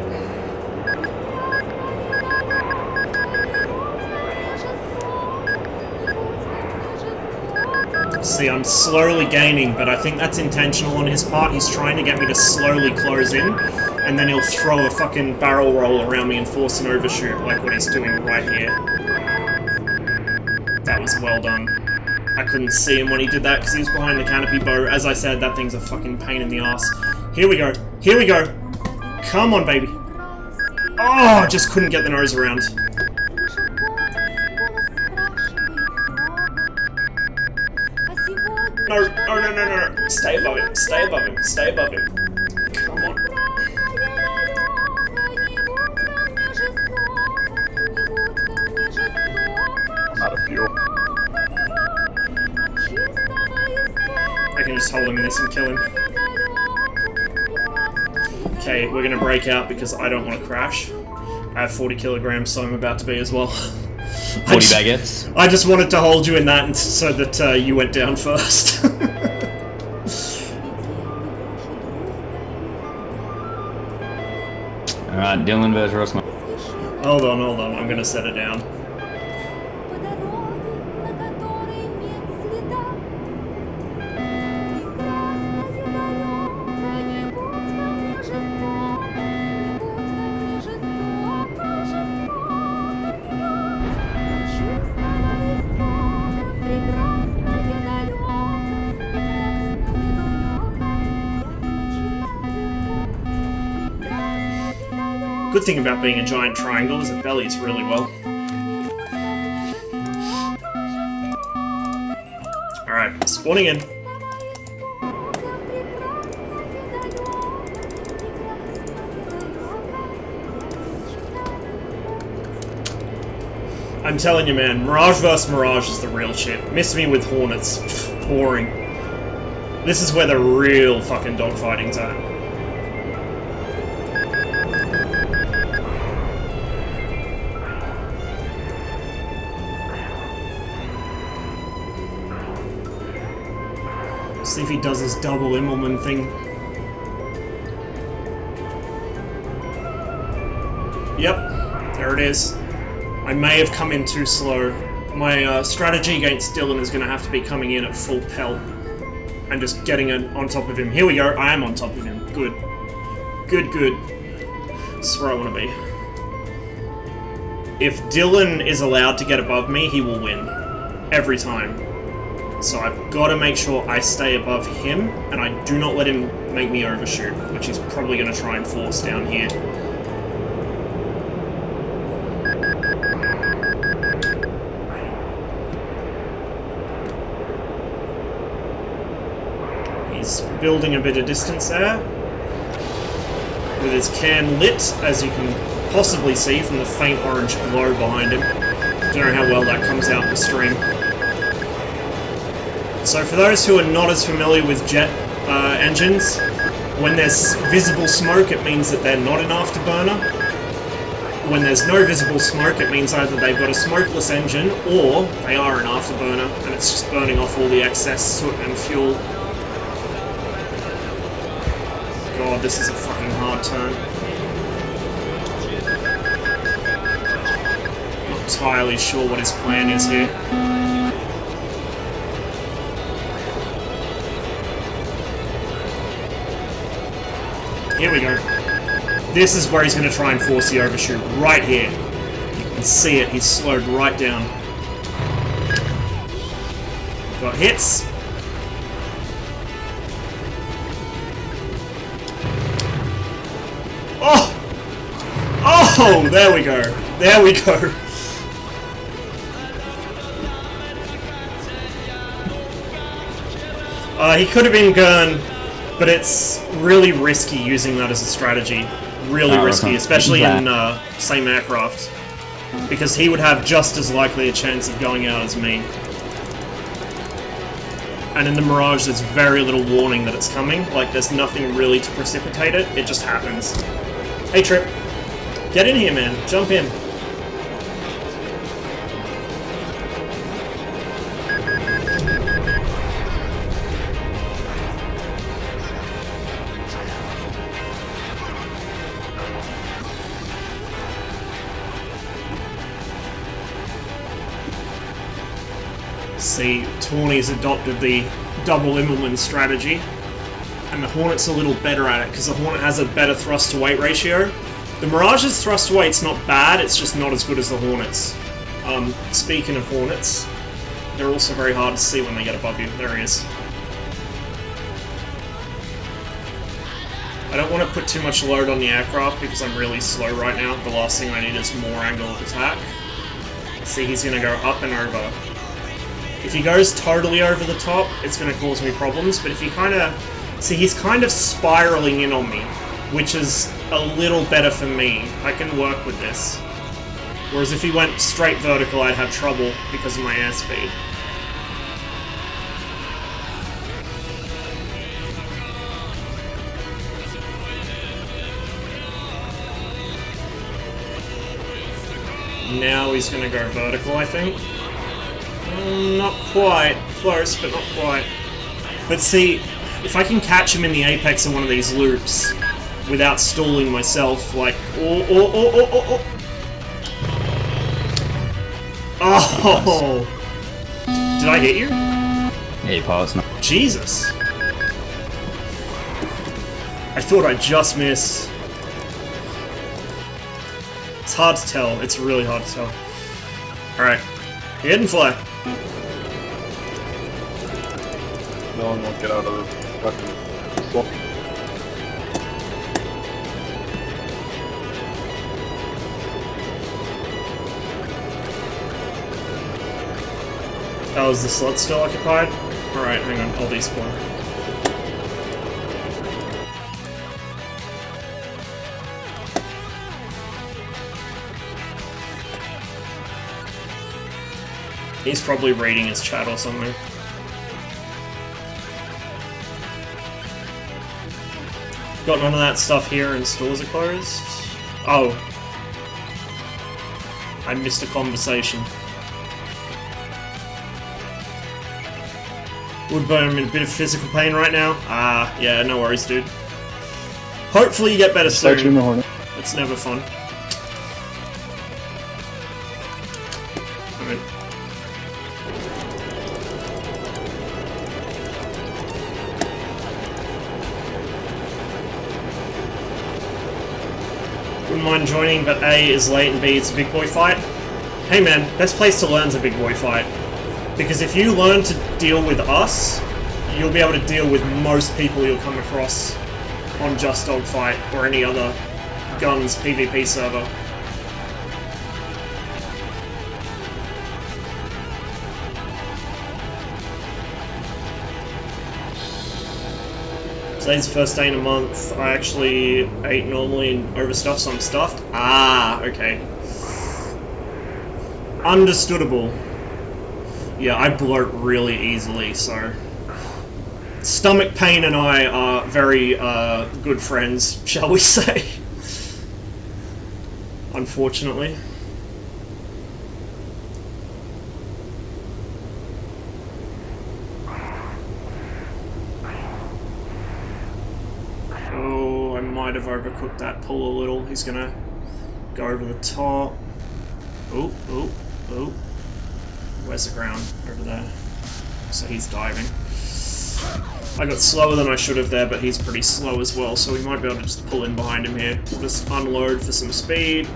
[SPEAKER 1] See, I'm slowly gaining, but I think that's intentional on his part. He's trying to get me to slowly close in, and then he'll throw a fucking barrel roll around me and force an overshoot, like what he's doing right here. That was well done. I couldn't see him when he did that because he was behind the canopy bow. As I said, that thing's a fucking pain in the ass. Here we go. Here we go. Come on, baby. Oh, just couldn't get the nose around. No, no, no, no, no. Stay above him. Stay above him. Stay above him. Come on.
[SPEAKER 3] I'm out of fuel.
[SPEAKER 1] I can just hold him in this and kill him. Okay, we're gonna break out because I don't want to crash. I have 40 kilograms, so I'm about to be as well.
[SPEAKER 2] 40 baguettes?
[SPEAKER 1] I just wanted to hold you in that so that you went down first.
[SPEAKER 2] Alright, Dylan versus Rossman.
[SPEAKER 1] Hold on, I'm gonna set it down. Good thing about being a giant triangle is it bellies really well. Alright, spawning in. I'm telling you, man, Mirage vs. Mirage is the real shit. Miss me with Hornets. Pfft, boring. This is where the real fucking dogfighting's at. See if he does his double Immelman thing. Yep, there it is. I may have come in too slow. My strategy against Dylan is going to have to be coming in at full pelt and just getting it on top of him. Here we go. I am on top of him. Good. Good, good. This is where I want to be. If Dylan is allowed to get above me, he will win. Every time. So I've got to make sure I stay above him, and I do not let him make me overshoot, which he's probably going to try and force down here. He's building a bit of distance there, with his can lit, as you can possibly see from the faint orange glow behind him. Don't know how well that comes out in the stream. So for those who are not as familiar with jet engines, when there's visible smoke it means that they're not an afterburner. When there's no visible smoke it means either they've got a smokeless engine or they are an afterburner and it's just burning off all the excess soot and fuel. God, this is a fucking hard turn. Not entirely sure what his plan is here. Here we go. This is where he's going to try and force the overshoot. Right here. You can see it. He's slowed right down. Got hits. Oh! Oh! There we go. There we go. He could have been gone. But it's really risky using that as a strategy. Really risky, especially in same aircraft. Because he would have just as likely a chance of going out as me. And in the Mirage, there's very little warning that it's coming. Like, there's nothing really to precipitate it. It just happens. Hey, Trip. Get in here, man. Jump in. See, Tawny's adopted the double Immelman strategy, and the Hornet's a little better at it, because the Hornet has a better thrust-to-weight ratio. The Mirage's thrust-to-weight's not bad, it's just not as good as the Hornet's. Speaking of Hornets, they're also very hard to see when they get above you. There he is. I don't want to put too much load on the aircraft, because I'm really slow right now. The last thing I need is more angle of attack. See, he's going to go up and over. If he goes totally over the top, it's going to cause me problems, but if he kind of... See, he's kind of spiraling in on me, which is a little better for me. I can work with this. Whereas if he went straight vertical, I'd have trouble because of my airspeed. Now he's going to go vertical, I think. Not quite. Close, but not quite. But see, if I can catch him in the apex of one of these loops without stalling myself, like... Oh! Did I hit you?
[SPEAKER 2] Yeah, you paused now.
[SPEAKER 1] Jesus. I thought I just missed. It's hard to tell. It's really hard to tell. Alright. Hit and fly.
[SPEAKER 3] No one won't get out of the fucking swamp.
[SPEAKER 1] Oh, is the slot still occupied? Alright, hang on, I'll despawn. He's probably reading his chat or something. Got none of that stuff here and stores are closed. Oh. I missed a conversation. Woodburn, I'm in a bit of physical pain right now. Ah, yeah, no worries, dude. Hopefully you get better soon.
[SPEAKER 3] Start you in the Hornet.
[SPEAKER 1] It's never fun. Alright. Wouldn't mind joining, but A is late and B it's a big boy fight. Hey man, best place to learn's a big boy fight. Because if you learn to deal with us, you'll be able to deal with most people you'll come across on Just Dogfight or any other guns PvP server. Today's the first day in a month. I actually ate normally and overstuffed, so I'm stuffed. Ah, okay. Understandable. Yeah, I bloat really easily, so... Stomach pain and I are very good friends, shall we say. Unfortunately. Oh, I might have overcooked that pull a little. He's gonna go over the top. Oh, oh, oh. Where's the ground? Over there. So he's diving. I got slower than I should have there, but he's pretty slow as well, so we might be able to just pull in behind him here. We'll just unload for some speed.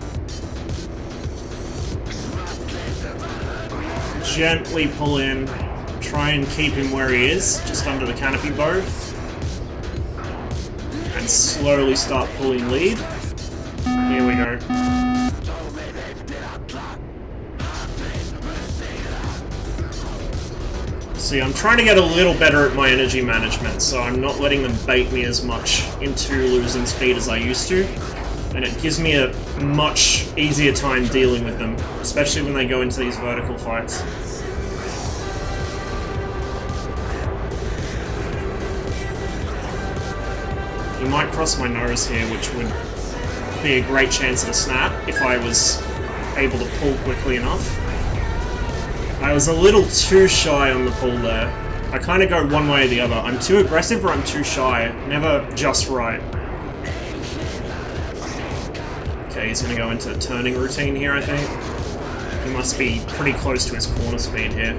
[SPEAKER 1] Gently pull in. Try and keep him where he is, just under the canopy bow. And slowly start pulling lead. Here we go. See, I'm trying to get a little better at my energy management, so I'm not letting them bait me as much into losing speed as I used to, and it gives me a much easier time dealing with them, especially when they go into these vertical fights. He might cross my nose here, which would be a great chance at a snap if I was able to pull quickly enough. I was a little too shy on the pull there. I kind of go one way or the other. I'm too aggressive or I'm too shy. Never just right. Okay, he's going to go into a turning routine here, I think. He must be pretty close to his corner speed here.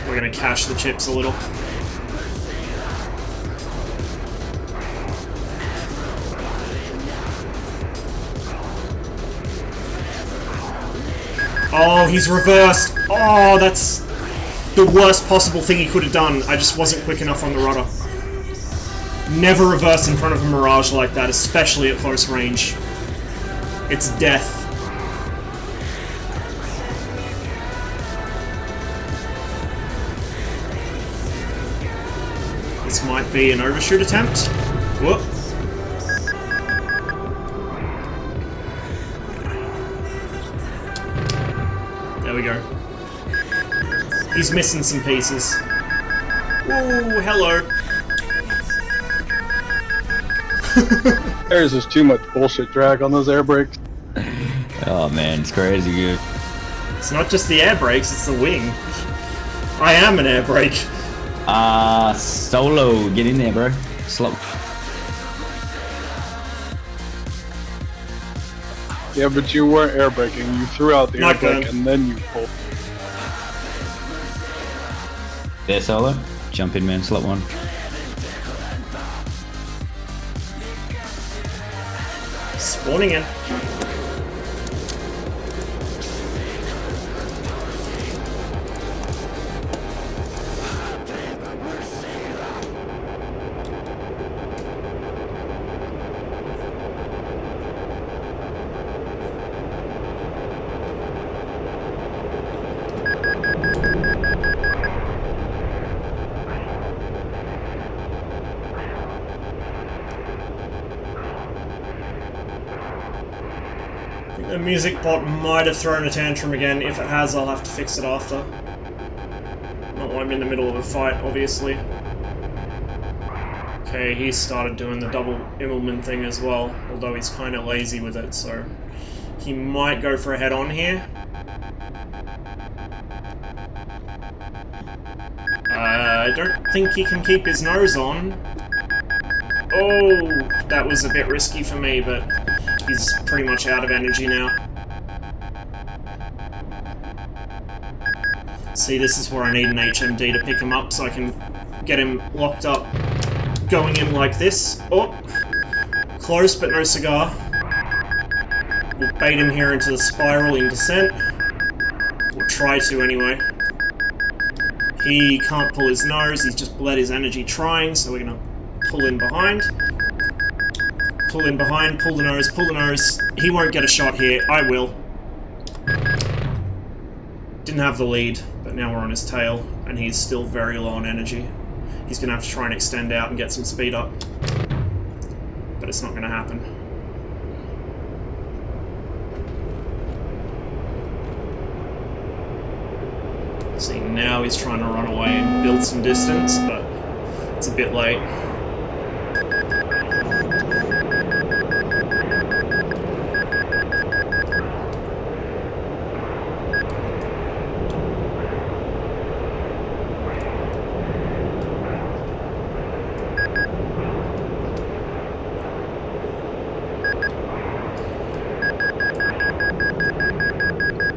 [SPEAKER 1] We're going to cache the chips a little. Oh, he's reversed. Oh, that's the worst possible thing he could have done. I just wasn't quick enough on the rudder. Never reverse in front of a Mirage like that, especially at close range. It's death. This might be an overshoot attempt. Whoop. There we go. He's missing some pieces. Ooh, hello.
[SPEAKER 3] There's just too much bullshit drag on those air brakes.
[SPEAKER 2] Oh man, it's crazy good.
[SPEAKER 1] It's not just the air brakes, it's the wing. I am an air brake.
[SPEAKER 2] Solo, get in there, bro. Slow.
[SPEAKER 3] Yeah, but you weren't air braking. You threw out the air
[SPEAKER 1] Not
[SPEAKER 3] brake
[SPEAKER 1] good.
[SPEAKER 3] and then you pulled.
[SPEAKER 2] There, Solo. Jump in, man. Slot one.
[SPEAKER 1] Spawning in. The music bot might have thrown a tantrum again. If it has, I'll have to fix it after. Not while I'm in the middle of a fight, obviously. Okay, he's started doing the double Immelman thing as well, although he's kind of lazy with it, so he might go for a head-on here. I don't think he can keep his nose on. Oh, that was a bit risky for me, but he's pretty much out of energy now. See, this is where I need an HMD to pick him up so I can get him locked up. Going in like this. Oh, close but no cigar. We'll bait him here into the spiral in descent. We'll try to anyway. He can't pull his nose, he's just bled his energy trying, so we're gonna pull in behind. Pull in behind, pull the nose, pull the nose. He won't get a shot here, I will. Didn't have the lead, but now we're on his tail, and he's still very low on energy. He's gonna have to try and extend out and get some speed up. But it's not gonna happen. See, now he's trying to run away and build some distance, but it's a bit late.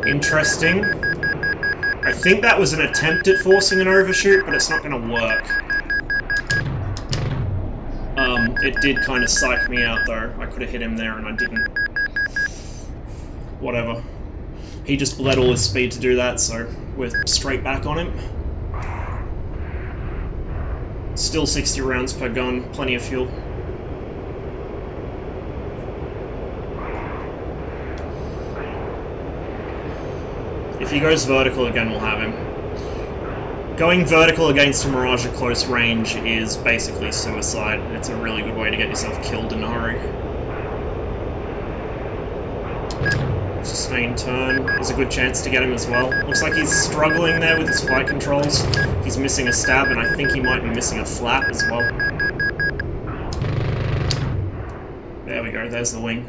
[SPEAKER 1] Interesting. I think that was an attempt at forcing an overshoot, but it's not going to work. It did kind of psych me out, though. I could have hit him there, and I didn't. Whatever. He just bled all his speed to do that, so we're straight back on him. Still 60 rounds per gun, plenty of fuel. If he goes vertical again, we'll have him. Going vertical against a Mirage at close range is basically suicide. It's a really good way to get yourself killed in a hurry. Sustained turn. There's a good chance to get him as well. Looks like he's struggling there with his flight controls. He's missing a stab, and I think he might be missing a flap as well. There we go, there's the wing.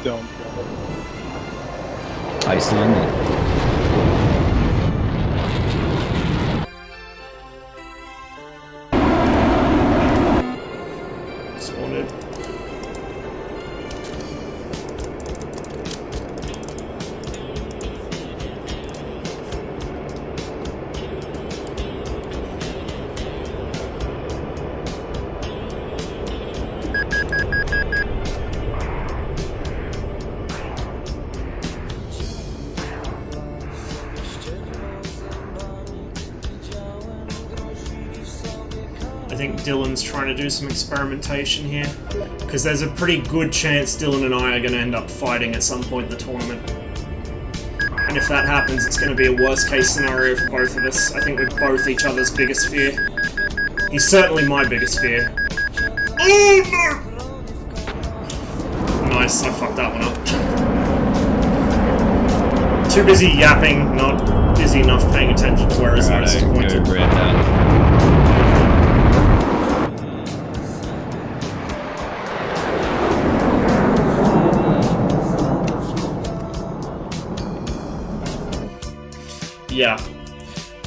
[SPEAKER 3] Don't.
[SPEAKER 2] Iceland.
[SPEAKER 1] Spawning. I think Dylan's trying to do some experimentation here, because there's a pretty good chance Dylan and I are going to end up fighting at some point in the tournament. And if that happens, it's going to be a worst case scenario for both of us. I think we're both each other's biggest fear. He's certainly my biggest fear. Oh no! Nice, I fucked that one up. Too busy yapping, not busy enough paying attention to where his nose is pointed.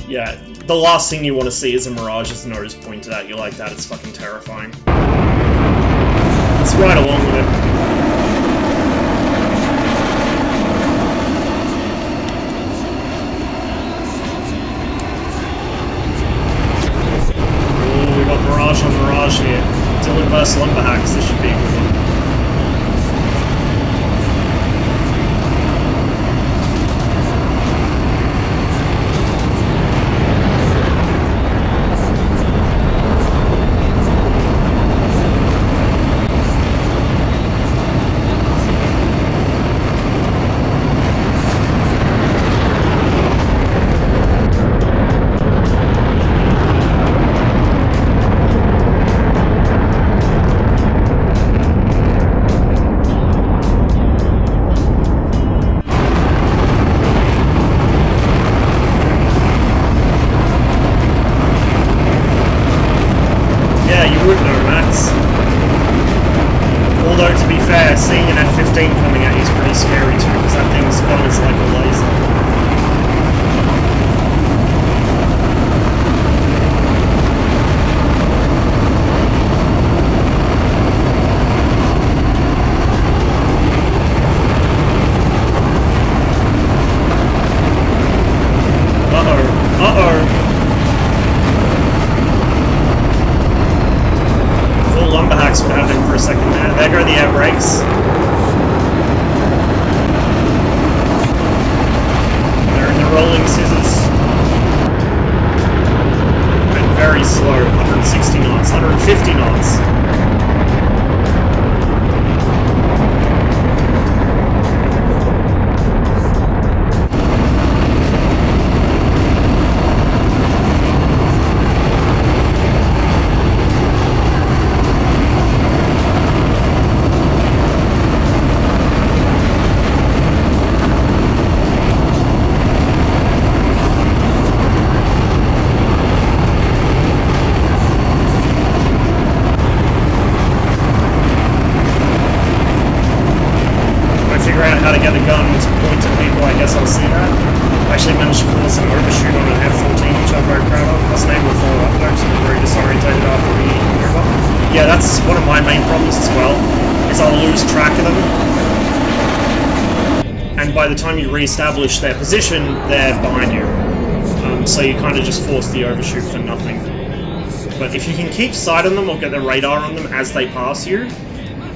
[SPEAKER 1] Yeah, the last thing you want to see is a Mirage's nose pointed at you like that. It's fucking terrifying. It's right along with it. Ooh, we got Mirage on Mirage here. Dylan vs Lumberhacks, this should be a good one. very slow. 160 knots, 150 knots. How to get a gun to point to people, I guess I'll see that. I actually managed to cause an overshoot on an F-14, which I'm very proud of. I wasn't able to follow up though, so I'm very disorientated after the over. Yeah, that's one of my main problems as well, is I'll lose track of them. And by the time you re-establish their position, they're behind you. So you kind of just force the overshoot for nothing. But if you can keep sight on them or get the radar on them as they pass you,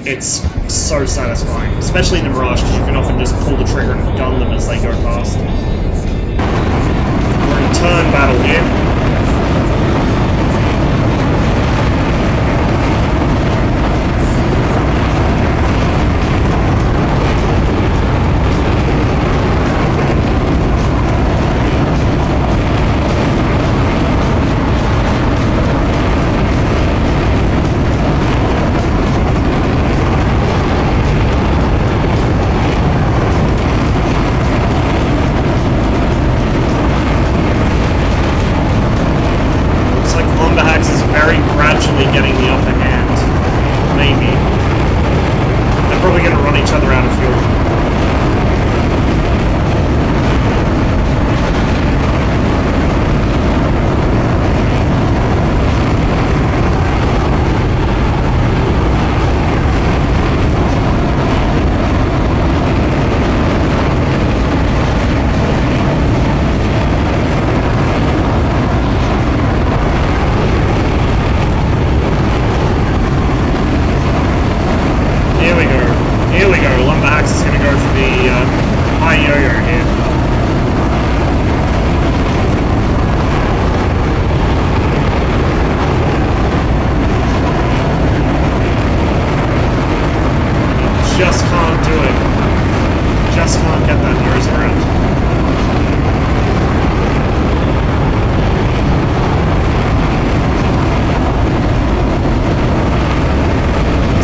[SPEAKER 1] it's so satisfying, especially in the Mirage, because you can often just pull the trigger and gun them as they go past. We're in turn battle here. Getting the upper hand. Maybe. They're probably going to run each other out of fuel. Here we go, Lumberhacks is going to go for the high yo-yo here. Just can't do it. Just can't get that nose around.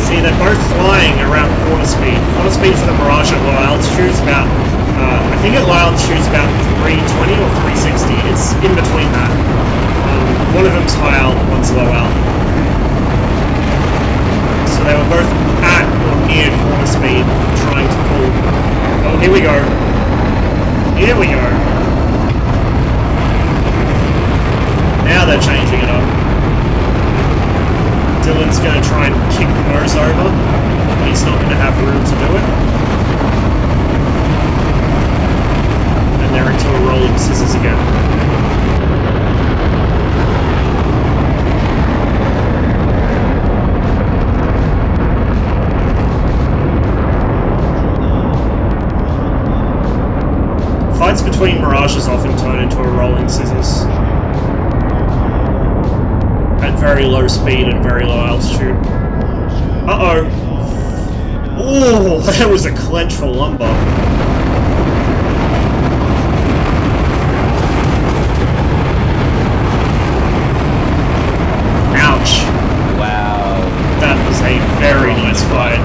[SPEAKER 1] See, they're both flying around quarter speed. Quarter speed for the Mirage at low altitude is about, I think at low altitude is about 320 or 360. It's in between that. One of them's high alt, one's low alt. So they were both at or near quarter speed, trying to pull. Oh, here we go. Here we go. Now they're changing it up. Dylan's going to try and kick the nose over, but he's not going to have room to do it. And they're into a rolling scissors again. Fights between Mirages often turn into a rolling scissors. At very low speed and very low altitude. Uh-oh. Oh, that was a clench for Lumber. Ouch.
[SPEAKER 2] Wow.
[SPEAKER 1] That was a very nice fight.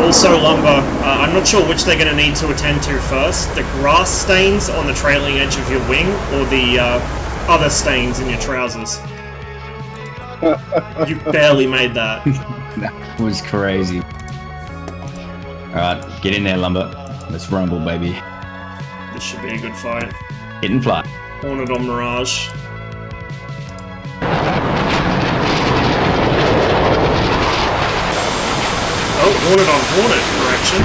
[SPEAKER 1] Also, Lumber, I'm not sure which they're going to need to attend to first. The grass stains on the trailing edge of your wing, or the other stains in your trousers. You barely made that.
[SPEAKER 2] That was crazy. Alright, get in there, Lumber. Let's rumble, baby.
[SPEAKER 1] This should be a good fight.
[SPEAKER 2] Hit and fly.
[SPEAKER 1] Hornet on Mirage. Oh, Hornet on Hornet, correction.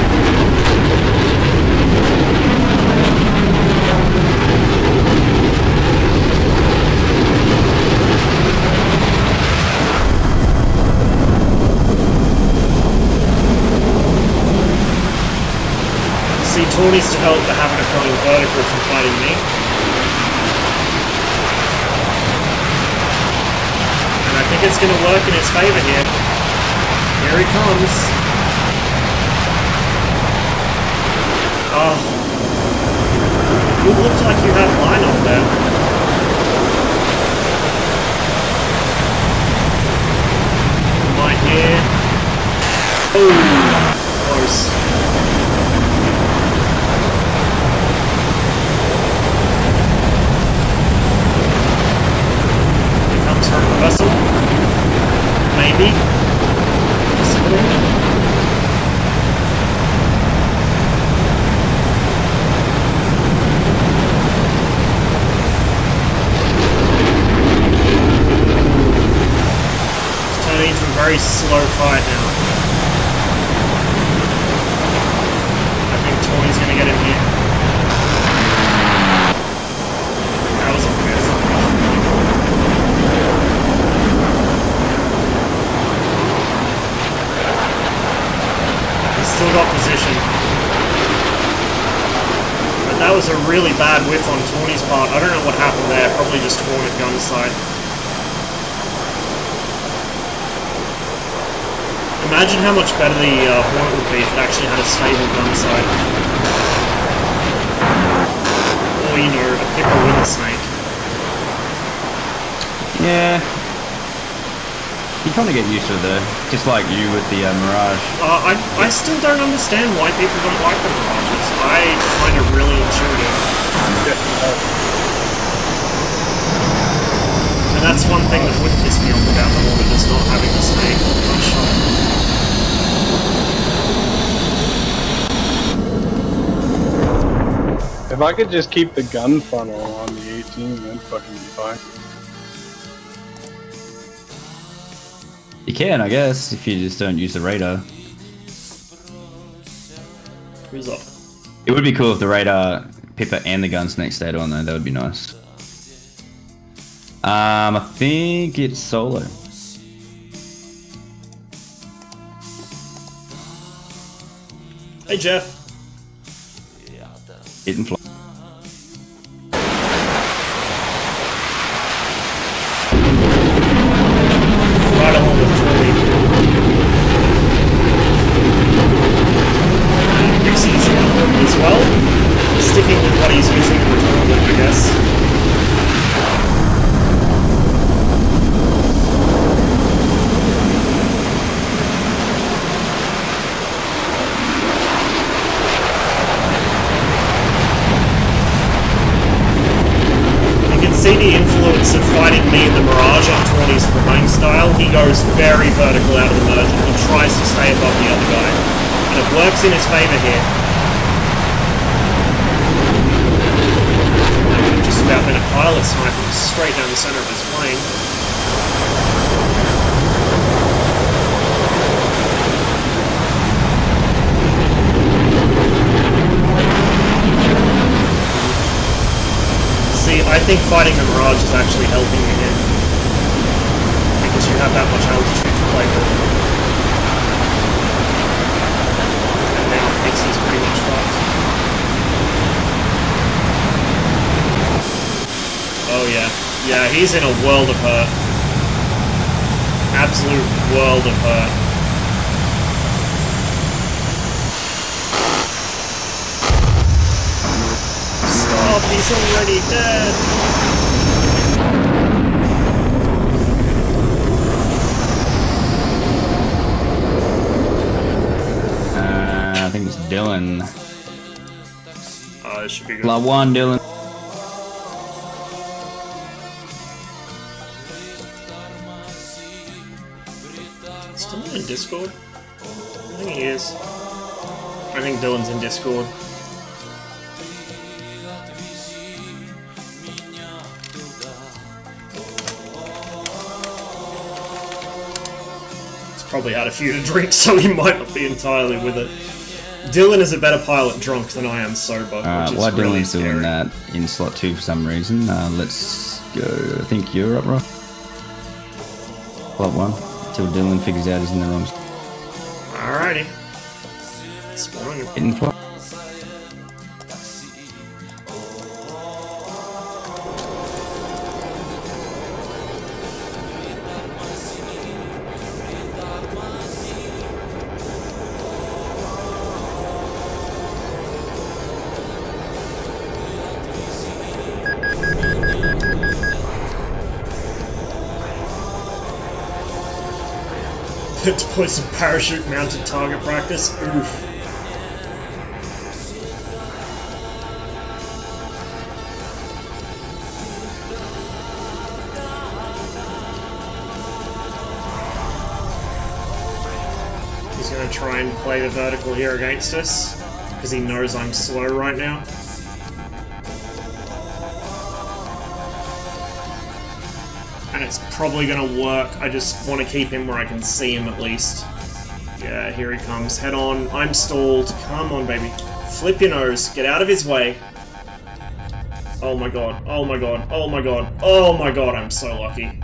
[SPEAKER 1] See, Tawny's developed the habit of going vertical from fighting me. it's going to work in his favor here. Here he comes. Oh. You looked like you had line up there. Right here. Oh, close. Here comes her reversal. Maybe. Possibly. Into a very slow fight now. I think Tony's gonna get him here. That was a miss. He's still got position. But that was a really bad whiff on Tony's part. I don't know what happened there. Probably just Hornet gun side. Imagine how much better the Hornet would be if it actually had a stable gun sight. Or, you know, a Pipper with a snake.
[SPEAKER 2] Yeah. You kind of get used to it though, just like you with the Mirage.
[SPEAKER 1] I still don't understand why people don't like the Mirages. I find it really intuitive. And that's one thing that would piss me off about the Hornet, is not having the snake or the shot.
[SPEAKER 3] If I could just keep the gun funnel on the 18, then fucking be fine.
[SPEAKER 2] You can, I guess, if you just don't use the radar.
[SPEAKER 1] Who's up?
[SPEAKER 2] It would be cool if the radar, Pipper, and the guns next stayed on though. That would be nice. I think it's solo.
[SPEAKER 1] Hey Jeff.
[SPEAKER 2] Hit and fly.
[SPEAKER 1] Right along with Tony. Dixie's as well. Sticking with what he's using in the tournament, I guess. See the influence of fighting me in the Mirage on 20's playing style. He goes very vertical out of the merge and he tries to stay above the other guy. And it works in his favor here. That would have just about been a pilot sniper straight down the center of his plane. I think fighting the Mirage is actually helping you here. Because you have that much altitude to play with. And now Dixie's pretty much fucked. Oh yeah. Yeah, he's in a world of hurt. Absolute world of hurt. Stop, he's already dead!
[SPEAKER 2] I think it's Dylan.
[SPEAKER 1] It should be good.
[SPEAKER 2] Lot 1, Dylan.
[SPEAKER 1] Still in Discord? I think he is. I think Dylan's in Discord. Probably had a few to drink, so he might not be entirely with it. Dylan is a better pilot drunk than I am sober.
[SPEAKER 2] While
[SPEAKER 1] really
[SPEAKER 2] Dylan's doing that in slot 2 for some reason, let's go. I think you're up, Rob. Slot 1, until Dylan figures out he's in the wrong.
[SPEAKER 1] Alrighty. Spawning.
[SPEAKER 2] Hidden fly.
[SPEAKER 1] Deploy some parachute mounted target practice. Oof. He's going to try and play the vertical here against us, because he knows I'm slow right now. And it's probably going to work. I just want to keep him where I can see him at least. Yeah, here he comes. Head on. I'm stalled. Come on, baby. Flip your nose. Get out of his way. Oh my god. Oh my god. Oh my god. Oh my god, I'm so lucky. I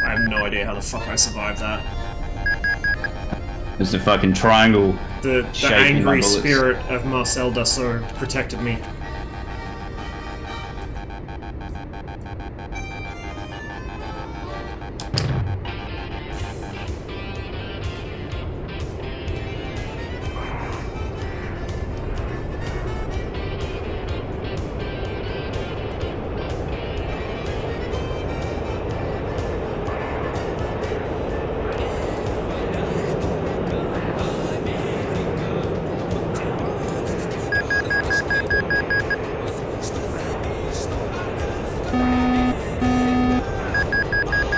[SPEAKER 1] have no idea how the fuck I survived that.
[SPEAKER 2] There's a fucking triangle.
[SPEAKER 1] The angry spirit of Marcel Dassault protected me.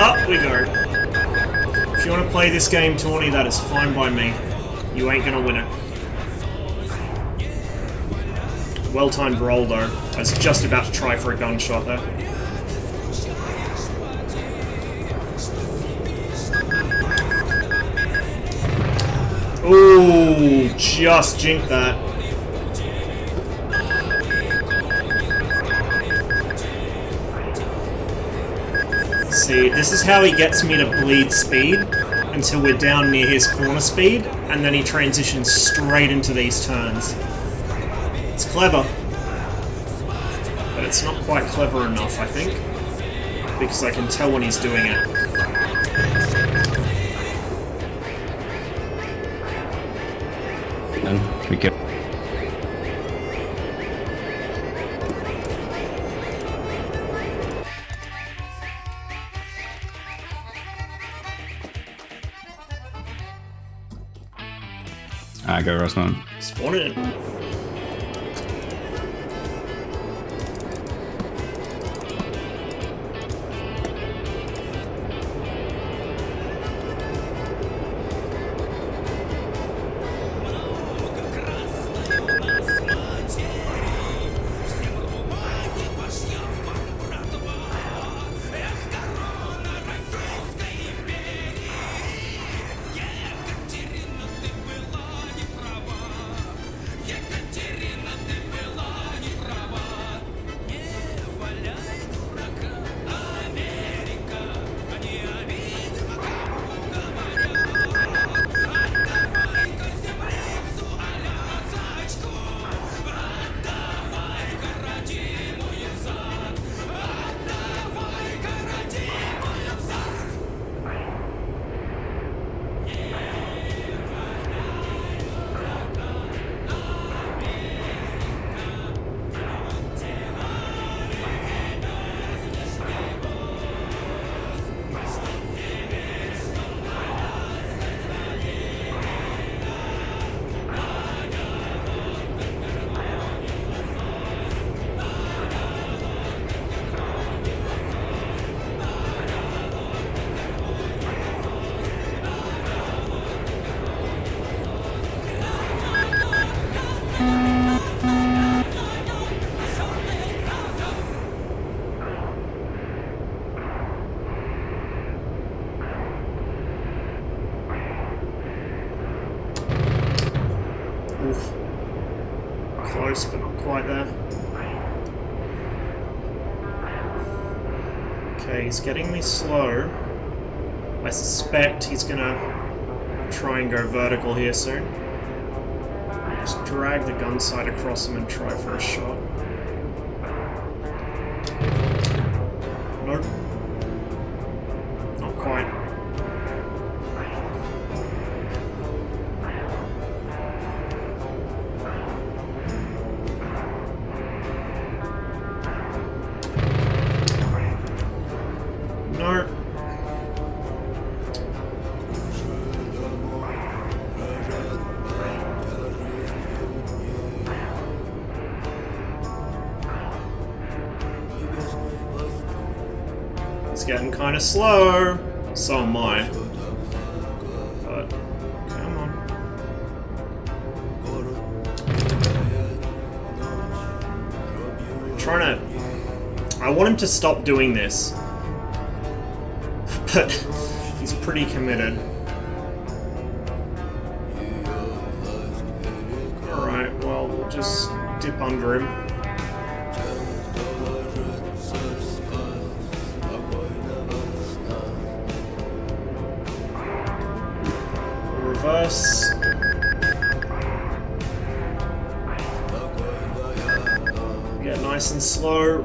[SPEAKER 1] Up we go. If you want to play this game, Tawny, that is fine by me. You ain't gonna win it. Well-timed roll, though. I was just about to try for a gunshot there. Ooh, just jinked that. See, this is how he gets me to bleed speed until we're down near his corner speed, and then he transitions straight into these turns. It's clever, but it's not quite clever enough, I think, because I can tell when he's doing it.
[SPEAKER 2] And we get. Alright, go Rossman.
[SPEAKER 1] Spawn it in. Oof. Close, but not quite there. Okay, he's getting me slow. I suspect he's gonna try and go vertical here soon. Just drag the gun sight across him and try for a shot. Nope. Not quite. No. He's getting kind of slow. So am I. But, come on. I'm trying to... I want him to stop doing this. But he's pretty committed. Alright, well, we'll just dip under him. Reverse. Get nice and slow.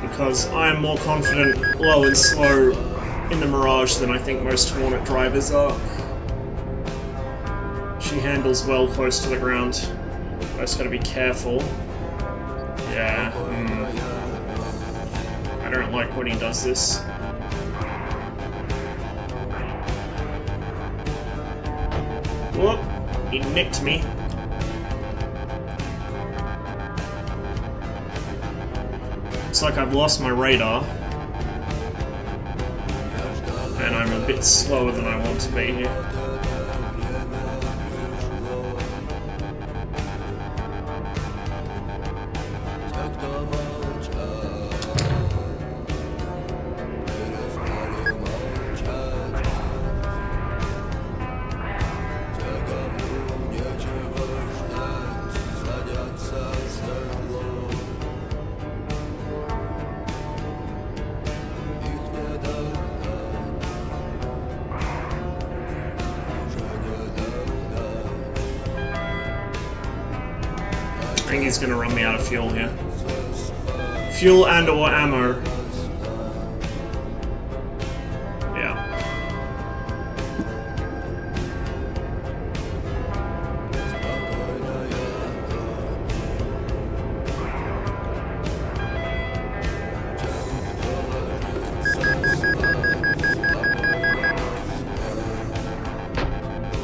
[SPEAKER 1] Because I am more confident low and slow in the Mirage than I think most Hornet drivers are. She handles well close to the ground. I just gotta be careful. Yeah. I don't like when he does this. Whoop! He nicked me. Looks like I've lost my radar. And I'm a bit slower than I want to be here. I think he's gonna run me out of fuel here. Fuel and or ammo. Yeah.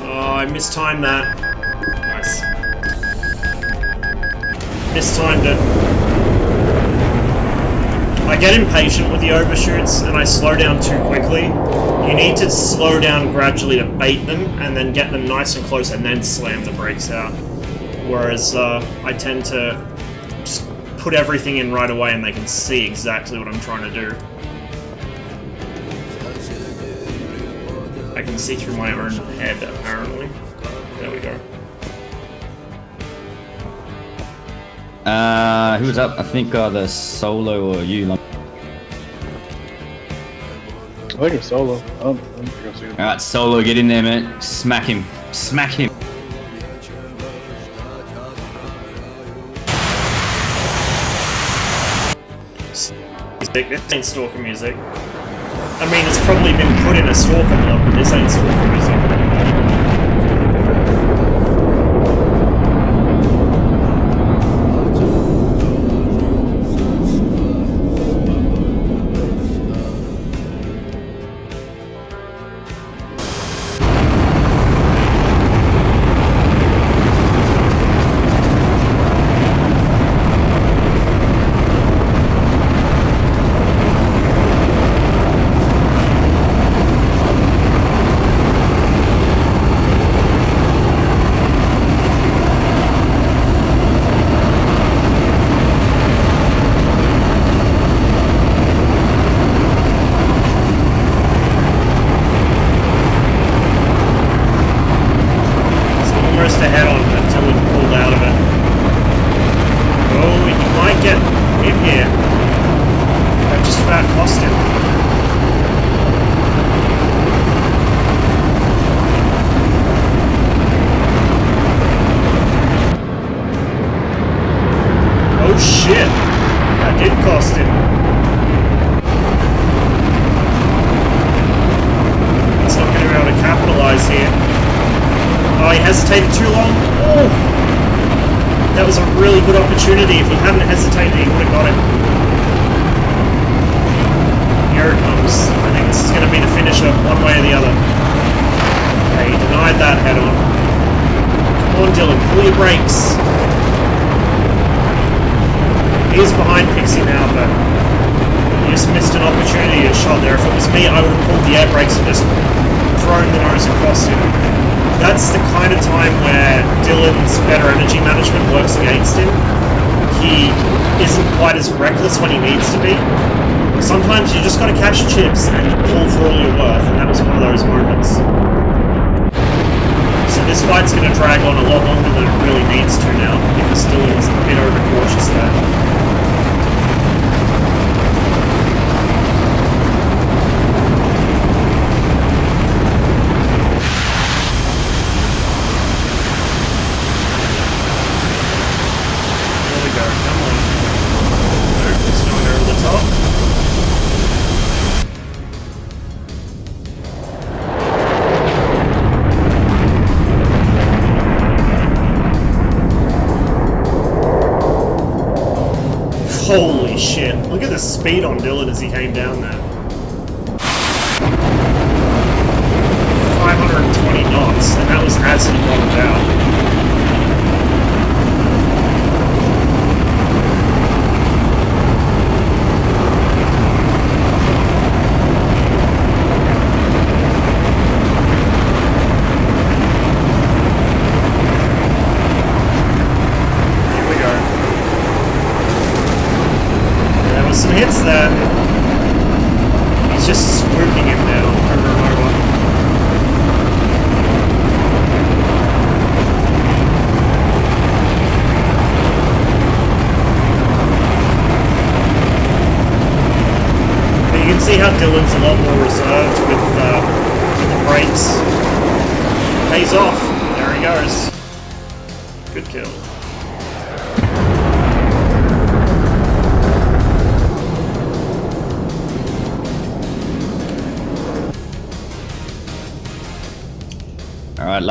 [SPEAKER 1] Oh, I mistimed that. Nice. Mistimed it. I get impatient with the overshoots and I slow down too quickly. You need to slow down gradually to bait them and then get them nice and close and then slam the brakes out. Whereas I tend to just put everything in right away and they can see exactly what I'm trying to do. I can see through my own head apparently. There we go.
[SPEAKER 2] Who was up? I think the Solo or you.
[SPEAKER 3] I think it's Solo. I don't think I've seen him.
[SPEAKER 2] Alright, Solo, get in there, man. Smack him. Smack him.
[SPEAKER 1] Music. This ain't stalker music. I mean, it's probably been put in a stalker mod, but this ain't stalker music. Ahead on until we pulled out of it. Oh, he might get in here. That just about cost him. Oh shit! That did cost him. He's not going to be able to capitalize here. Oh, he hesitated too long. Oh! That was a really good opportunity. If he hadn't hesitated, he would have got it. Here it comes. I think this is going to be the finisher, one way or the other. Okay, he denied that head on. Come on, Dylan, pull your brakes. He is behind Pixie now, but just missed an opportunity to shot there. If it was me, I would have pulled the air brakes and just thrown the nose across him. That's the kind of time where Dylan's better energy management works against him. He isn't quite as reckless when he needs to be. Sometimes you just gotta catch chips and pull for all you're worth, and that was one of those moments. So this fight's gonna drag on a lot longer than it really needs to now, because Dylan was a bit overcautious there. Holy shit, look at the speed on Dylan as he came down there. 520 knots, and that was as he bottomed out. Some hits there. He's just swooping him now over and over. But you can see how Dylan's a lot more reserved with the brakes. Pays off. There he goes. Good kill.
[SPEAKER 2] All right.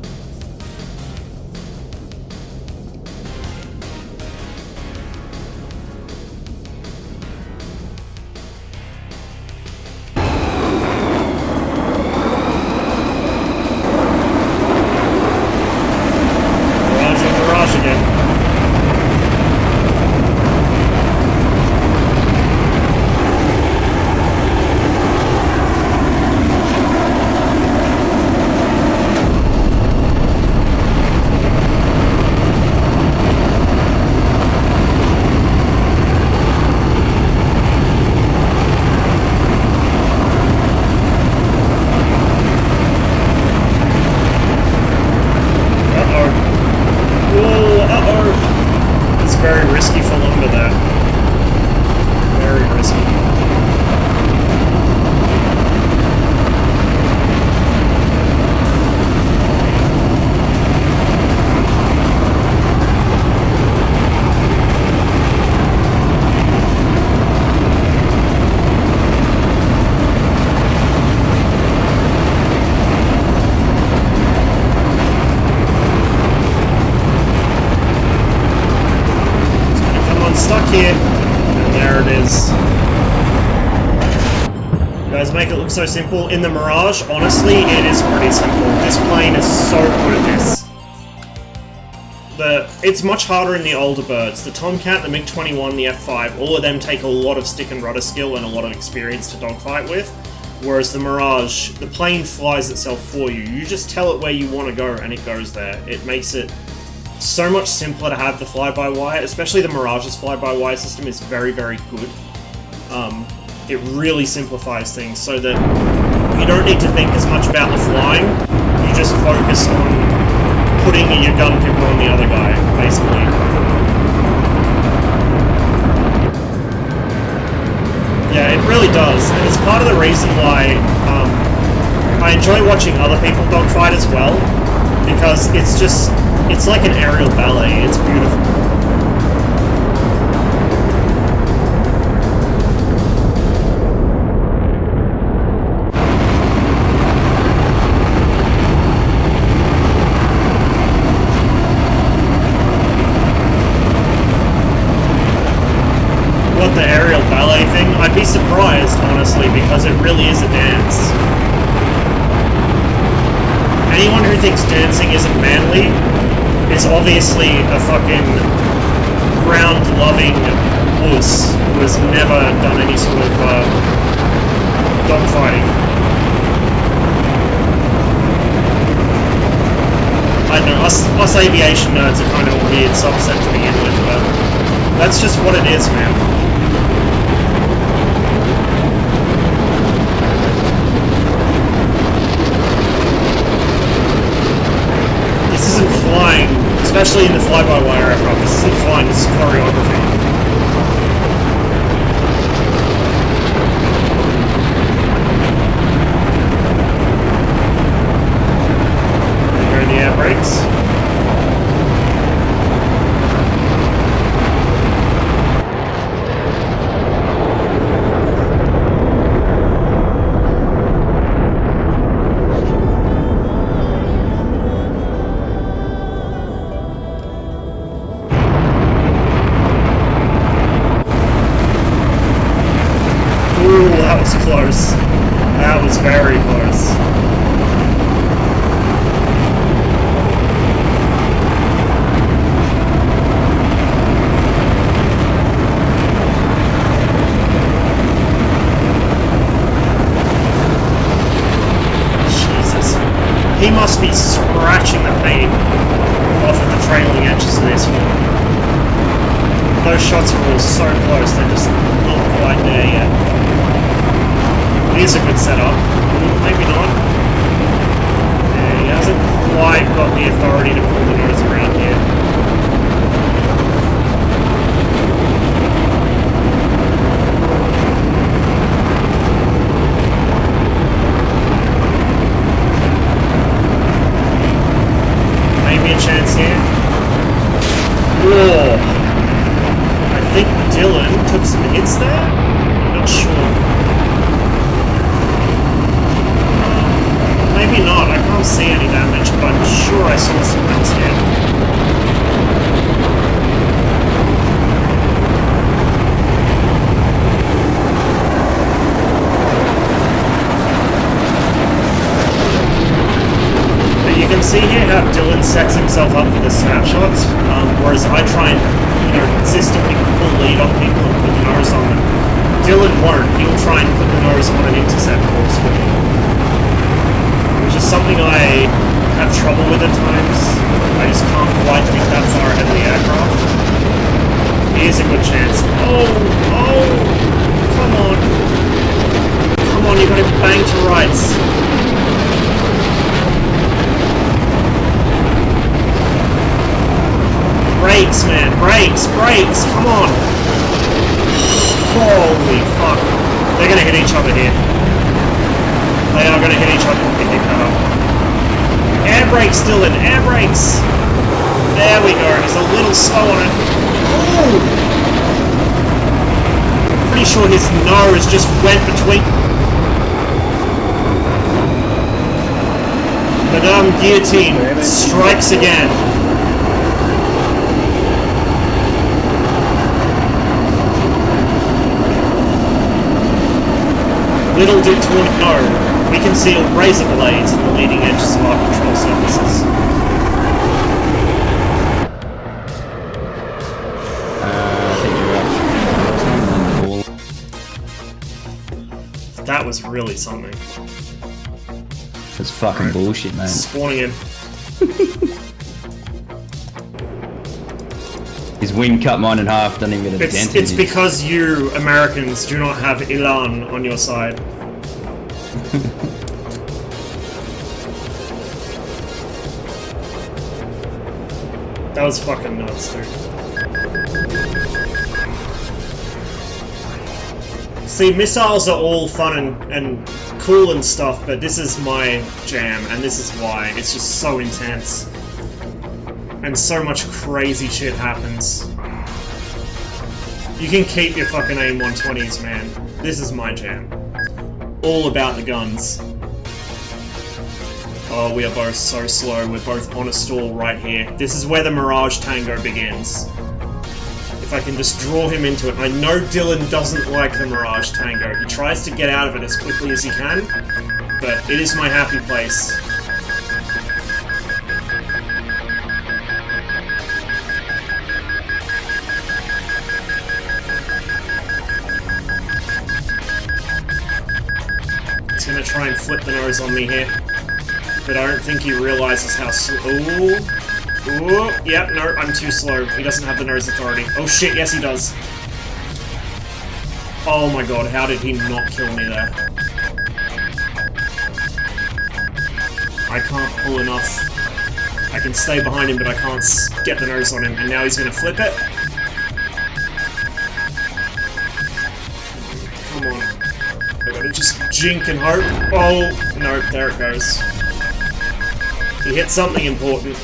[SPEAKER 1] Garage again. Very risky for lumber there. Very risky. Stuck here, and there it is. You guys make it look so simple. In the Mirage, honestly, it is pretty simple. This plane is so good at this. It's much harder in the older birds. The Tomcat, the MiG-21, the F-5, all of them take a lot of stick and rudder skill and a lot of experience to dogfight with. Whereas the Mirage, the plane flies itself for you. You just tell it where you want to go, and it goes there. It makes it so much simpler to have the fly-by-wire, especially the Mirage's fly-by-wire system is very, very good. It really simplifies things so that you don't need to think as much about the flying, you just focus on putting your gun pipper on the other guy, basically. Yeah, it really does, and it's part of the reason why I enjoy watching other people dogfight as well, because it's like an aerial ballet. It's beautiful. What, the aerial ballet thing? I'd be surprised, honestly, because it really is a dance. Anyone who thinks dancing isn't manly is obviously a fucking ground-loving wuss who has never done any sort of dogfighting. I don't know, us aviation nerds are kind of a weird subset to begin with, but that's just what it is, man. This isn't flying, especially in the fly-by-wire aircraft, this isn't flying, this is choreography. Air brakes. Ooh, that was close. That was very close. He must be scratching the paint off of the trailing edges of this one. Those shots are all so close, they're just not quite there yet. Here's a good setup. Maybe not. Yeah, he hasn't quite got the authority to pull the nose around here. Chance here. Whoa! I think Dylan took some hits there? I'm not sure. Maybe not, I can't see any damage, but I'm sure I saw something else here. You can see here how Dylan sets himself up for the snapshots, whereas I try and, consistently pull lead on people and put the nose on them. Dylan won't. He'll try and put the nose on an intercept course with me, which is something I have trouble with at times. I just can't quite think that far ahead of the aircraft. Here's a good chance. Oh! Come on! Come on, you've got to bang to rights. Brakes, man, brakes, come on! Holy fuck. They're gonna hit each other here. They are gonna hit each other if they cut up. Air brakes, Dylan, air brakes! There we go, he's a little slow on it. Ooh! Pretty sure his nose just went between... Madame Guillotine strikes again. Little did Tawny know, we concealed razor blades in the leading edges of our control surfaces.
[SPEAKER 2] I think you're up.
[SPEAKER 1] That was really something.
[SPEAKER 2] That's fucking bullshit, man.
[SPEAKER 1] Spawning in.
[SPEAKER 2] His wing cut mine in half, doesn't even get a dent in
[SPEAKER 1] It's
[SPEAKER 2] it.
[SPEAKER 1] because you Americans do not have Elan on your side. That was fucking nuts, dude. See, missiles are all fun and cool and stuff, but this is my jam, and this is why. It's just so intense. And so much crazy shit happens. You can keep your fucking AIM-120s, man. This is my jam. All about the guns. Oh, we are both so slow. We're both on a stall right here. This is where the Mirage Tango begins. If I can just draw him into it. I know Dylan doesn't like the Mirage Tango. He tries to get out of it as quickly as he can, but it is my happy place. try and flip the nose on me here. But I don't think he realizes how slow. Ooh. Ooh. Yep, no, I'm too slow. He doesn't have the nose authority. Oh shit, yes he does. Oh my god, how did he not kill me there? I can't pull enough. I can stay behind him, but I can't get the nose on him. And now he's gonna flip it. Come on. I gotta just jink and hope. Oh, no, there it goes. He hit something important.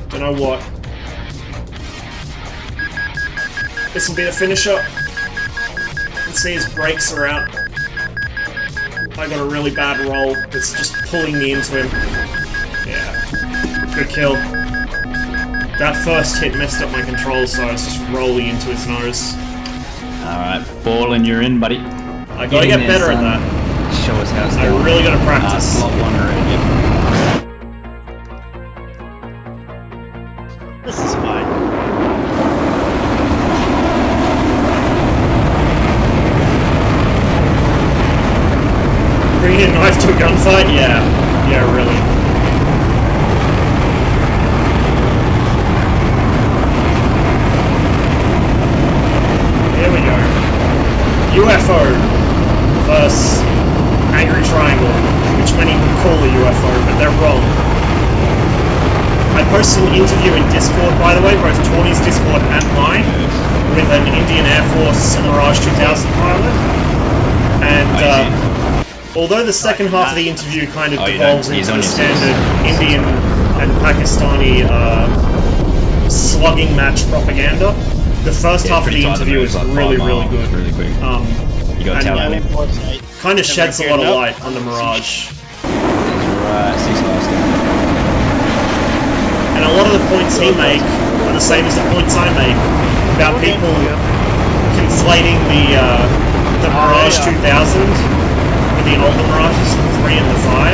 [SPEAKER 1] Don't know what. This will be the finisher. Let's see, his brakes are out. I got a really bad roll that's just pulling me into him. Yeah. Good kill. That first hit messed up my controls, so I was just rolling into his nose.
[SPEAKER 2] Alright, Fallen, you're in, buddy.
[SPEAKER 1] I gotta get better at that.
[SPEAKER 2] Show us how it's
[SPEAKER 1] I
[SPEAKER 2] done.
[SPEAKER 1] really gotta practice.
[SPEAKER 2] Slot 1 red, yep.
[SPEAKER 4] This is fine.
[SPEAKER 1] Bringing a knife to a gunfight? Yeah. Yeah, really. Here we go. UFO versus Angry Triangle, which many would call a UFO, but they're wrong. I posted an interview in Discord, by the way, both Tawny's Discord and mine, with an Indian Air Force Mirage 2000 pilot. And although the second half of the interview kind of devolves into the standard Indian and Pakistani slugging match propaganda, the first half of the interview is really, really good.
[SPEAKER 2] Really quick. You got to tell him.
[SPEAKER 1] Kind of sheds a lot of light on the Mirage.
[SPEAKER 2] Right, 6 last game.
[SPEAKER 1] And a lot of the points he made are the same as the points I make about people conflating the Mirage 2000 with the older Mirages, the 3 and the 5,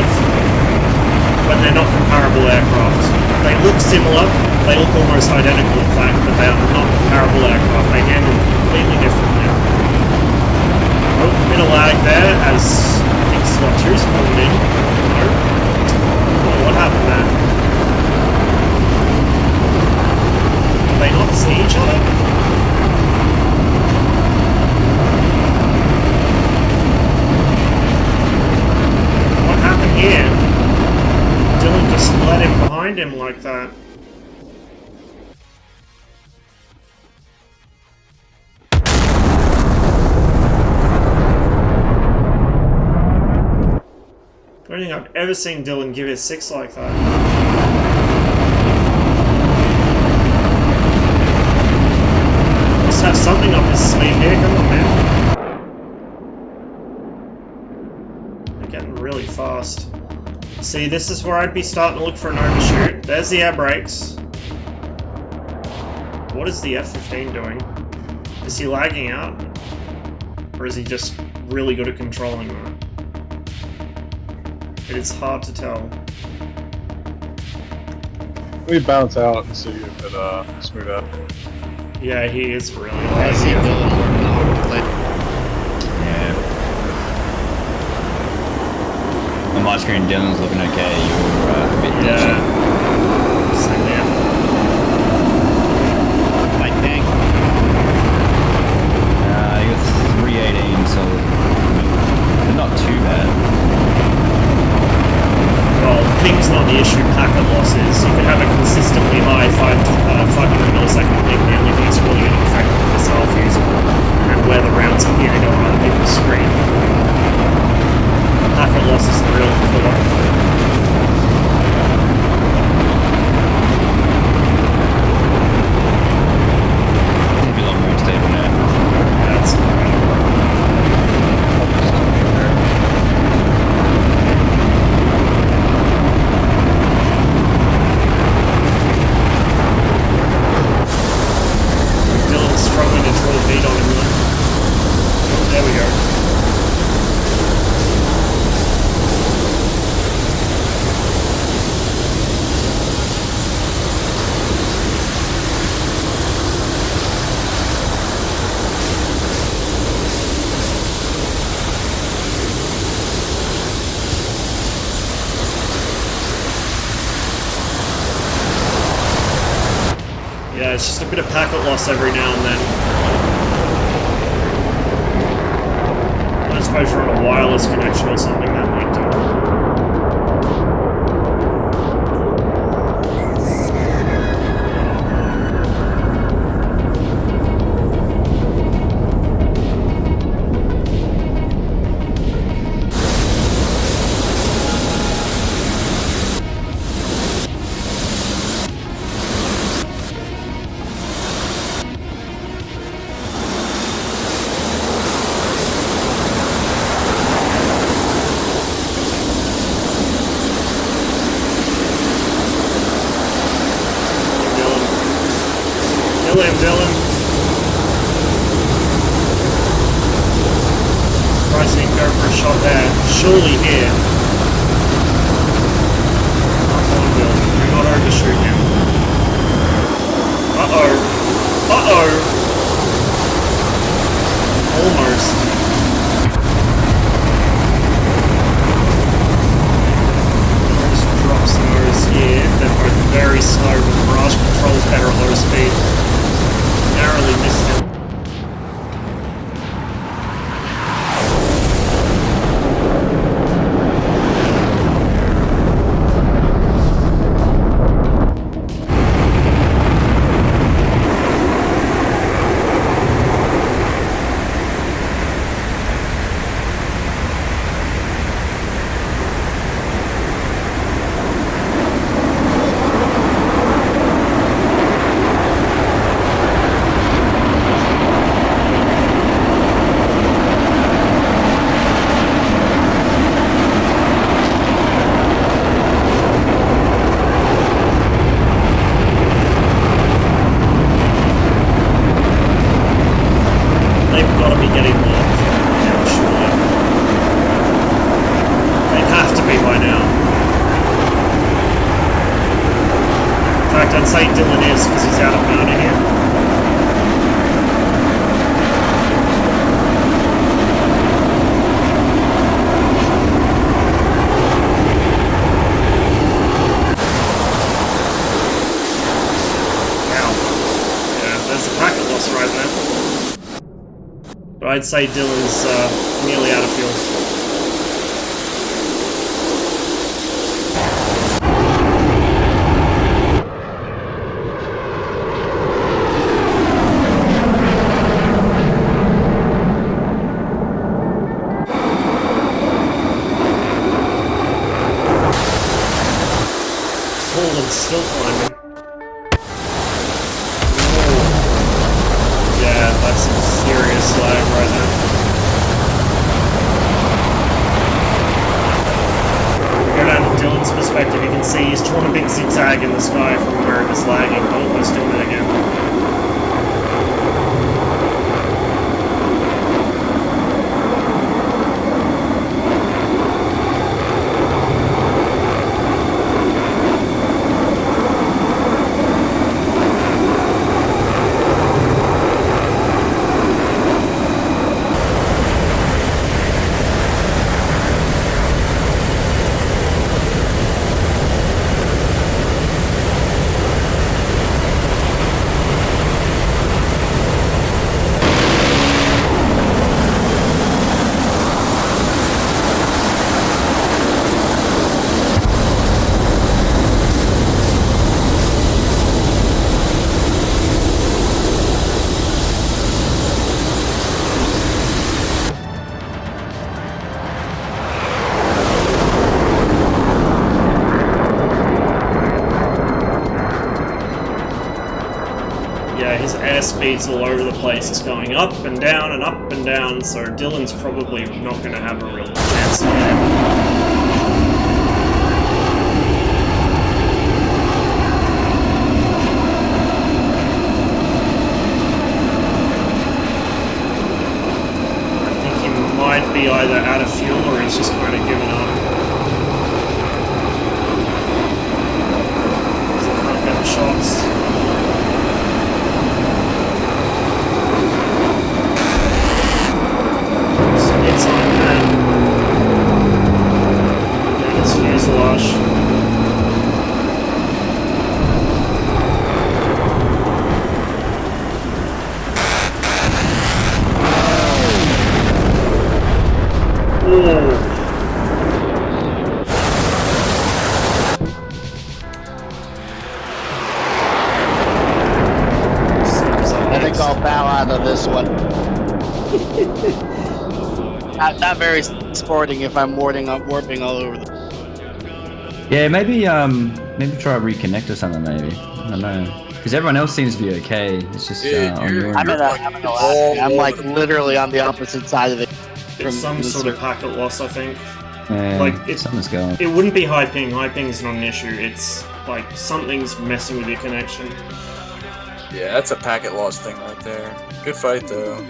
[SPEAKER 1] when they're not comparable aircraft. They look similar, they look almost identical in fact, but they are not comparable aircraft. They handle completely differently. Oh, bit of lag there as I think slot 2 spawned in. No. Oh, what happened there? They not see each other? What happened here? Dylan just let him behind him like that. I don't think I've ever seen Dylan give his 6 like that. Have something up his sleeve here, come on man. They're getting really fast. See, this is where I'd be starting to look for an overshoot. There's the air brakes. What is the F-15 doing? Is he lagging out? Or is he just really good at controlling that? It is hard to tell.
[SPEAKER 3] We bounce out and see if it smooth out.
[SPEAKER 1] Yeah, he is really
[SPEAKER 4] I see
[SPEAKER 1] lazy.
[SPEAKER 4] Dylan working on the plate.
[SPEAKER 2] Yeah. On my screen, Dylan's looking okay. You're a bit
[SPEAKER 1] Yeah. Same there.
[SPEAKER 4] My tank.
[SPEAKER 2] You got 318, so they're not too bad.
[SPEAKER 1] Well, ping's not the issue, packet loss is. You could have a consistently high 500 millisecond ping, the only thing that's really going to affect the missile fusible and where the rounds are here to go on other people's screen. Packet loss is the real killer.
[SPEAKER 2] It'll be a lot more stable now.
[SPEAKER 1] That's incredible. Dylan's struggling to draw a beat on him though. Oh, there we go. it's just a bit of packet loss every now and then. I suppose you're on a wireless connection or something, that might do it. Dylan. Surprised he didn't go for a shot there. Surely here. Come on, Dylan. Do not overshoot him. Uh-oh. Uh-oh. Almost. Just drops the nose here. They're both very slow, but the barrage control's better at low speed. Narrowly missed him. I'd say Dylan is, because he's out of Mona here. Wow. Yeah, there's a packet loss right there. But I'd say Dylan's nearly out of fuel. Still climbing. Whoa. Yeah, that's some serious lag right now. If we go down to Dylan's perspective, you can see he's drawn a big zigzag in the sky from where it was lagging. Oh, he's doing it again. Yeah, his airspeed's all over the place. It's going up and down and up and down, so Dylan's probably not going to have a real chance to get him. I think he might be either out of fuel or he's just kind of given up. Because he can't get the shots. Fuselage.
[SPEAKER 4] I think I'll bow out of this one. Not very sporting if I'm warping all over the.
[SPEAKER 2] Yeah, maybe try to reconnect or something. Maybe I don't know, because everyone else seems to be okay. It's just on your
[SPEAKER 4] I'm
[SPEAKER 2] end.
[SPEAKER 4] I'm like literally on the opposite side of it.
[SPEAKER 1] It's some sort of packet loss, I think.
[SPEAKER 2] Yeah,
[SPEAKER 1] Like,
[SPEAKER 2] something's going.
[SPEAKER 1] It wouldn't be high ping. High ping is not an issue. It's like something's messing with your connection.
[SPEAKER 5] Yeah, that's a packet loss thing right there. Good fight though.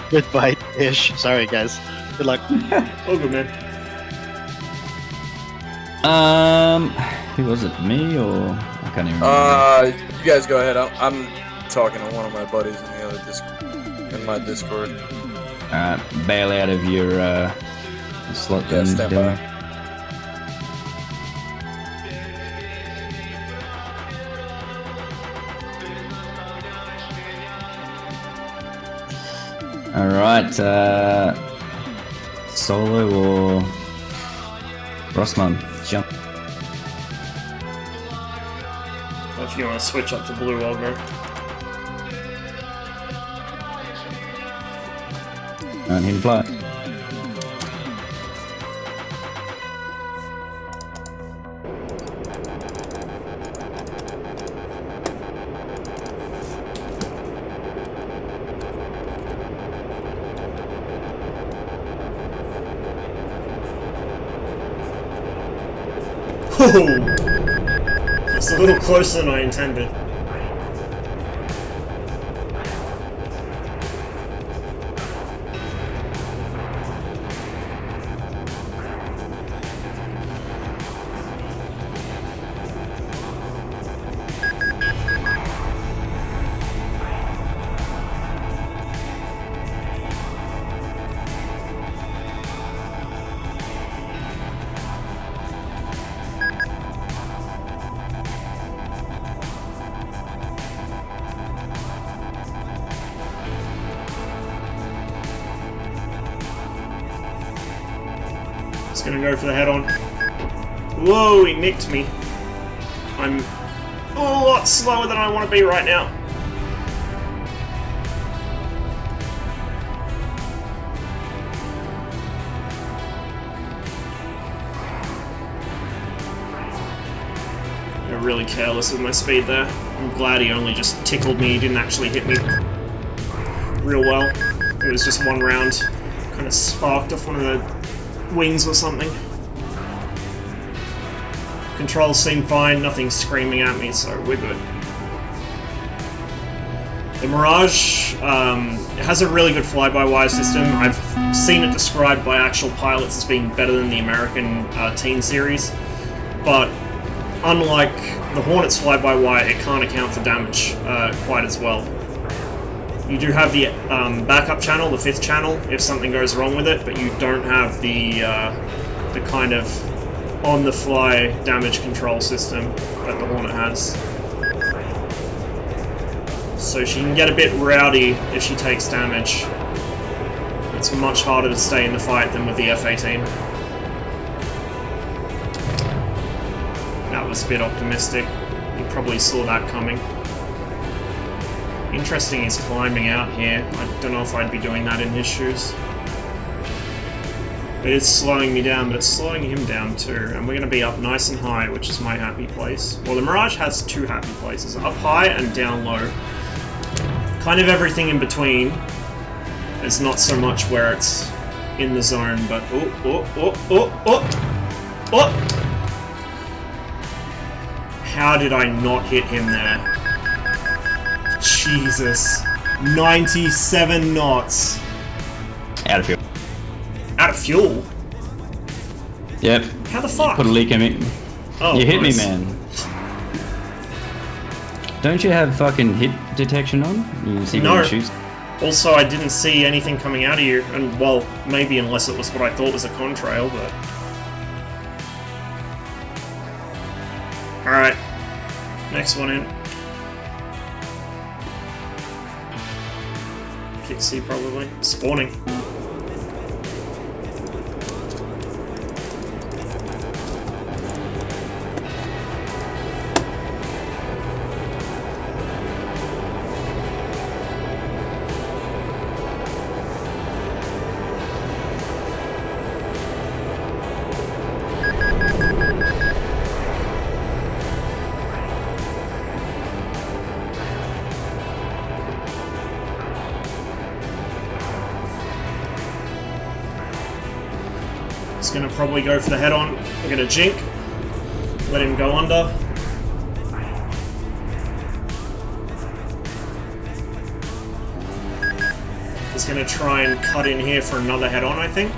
[SPEAKER 4] Good fight-ish. Sorry, guys. Good luck.
[SPEAKER 1] Oh, good man.
[SPEAKER 2] Who was it? Me or I can't even remember.
[SPEAKER 5] You guys go ahead. I'm talking to one of my buddies in the other Discord. In my Discord.
[SPEAKER 2] Alright, bail out of your slot.
[SPEAKER 5] Yeah,
[SPEAKER 2] then,
[SPEAKER 5] stand
[SPEAKER 2] Dylan.
[SPEAKER 5] by.
[SPEAKER 2] Alright, Solo or Rossman, jump.
[SPEAKER 1] If you want to switch up to blue, I'll go.
[SPEAKER 2] And hit fly.
[SPEAKER 1] It's a little closer than I intended. Just gonna go for the head-on. Whoa, he nicked me. I'm a lot slower than I want to be right now. I'm really careless with my speed there. I'm glad he only just tickled me, he didn't actually hit me real well. It was just one round, kind of sparked off one of the wings or something. Controls seem fine, nothing's screaming at me, so we're good. The Mirage has a really good fly-by-wire system. I've seen it described by actual pilots as being better than the American Teen series, but unlike the Hornet's fly-by-wire, it can't account for damage quite as well. You do have the backup channel, the 5th channel, if something goes wrong with it, but you don't have the kind of on-the-fly damage control system that the Hornet has. So she can get a bit rowdy if she takes damage. It's much harder to stay in the fight than with the F-18. That was a bit optimistic. You probably saw that coming. Interesting, he's climbing out here. I don't know if I'd be doing that in his shoes. It is slowing me down, but it's slowing him down too. And we're going to be up nice and high, which is my happy place. Well, the Mirage has 2 happy places, up high and down low. Kind of everything in between. It's not so much where it's in the zone, but How did I not hit him there? Jesus. 97 knots.
[SPEAKER 2] Out of fuel.
[SPEAKER 1] Out of fuel?
[SPEAKER 2] Yep.
[SPEAKER 1] How the fuck?
[SPEAKER 2] Put a leak in me.
[SPEAKER 1] Oh,
[SPEAKER 2] you hit
[SPEAKER 1] nice.
[SPEAKER 2] me, man. Don't you have fucking hit detection on? You can see
[SPEAKER 1] No.
[SPEAKER 2] when it shoots.
[SPEAKER 1] Also, I didn't see anything coming out of you, and well, maybe unless it was what I thought was a contrail, but... Alright. Next one in. Kick C, probably. Spawning. He's gonna probably go for the head-on. We're gonna jink. Let him go under. He's gonna try and cut in here for another head-on, I think.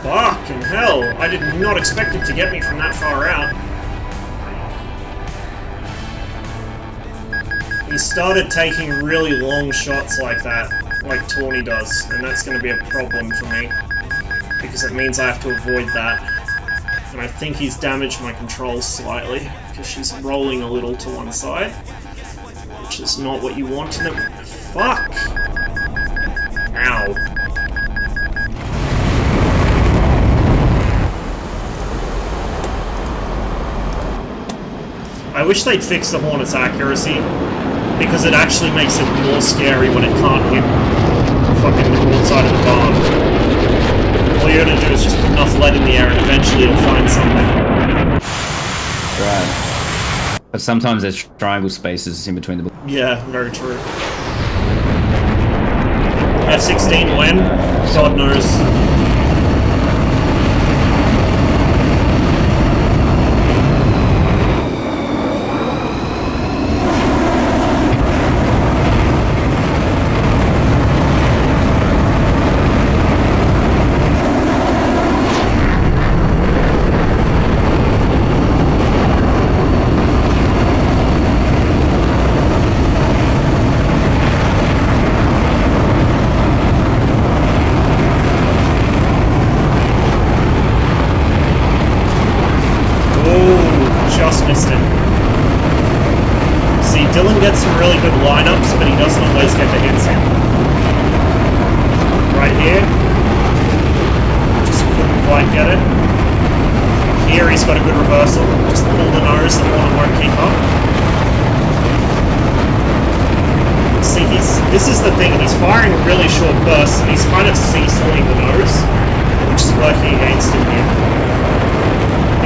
[SPEAKER 1] Fucking hell! I did not expect it to get me from that far out. He started taking really long shots like that, like Tawny does, and that's going to be a problem for me, because it means I have to avoid that. And I think he's damaged my controls slightly, because she's rolling a little to one side, which is not what you want in a... Fuck! Ow. I wish they'd fix the Hornet's accuracy, because it actually makes it more scary when it can't hit fucking the broadside of the barn. All you're gonna do is just put enough lead in the air and eventually it'll find something.
[SPEAKER 2] Right. But sometimes there's triangle spaces in between the...
[SPEAKER 1] Yeah, very true. F-16 when? God knows. Gets some really good lineups, but he doesn't always get the hits in. Right here. Just couldn't quite get it. Here he's got a good reversal. Just pull the nose, the one won't keep up. See, this is the thing, he's firing really short bursts, and he's kind of seesawing the nose, which is working against him here.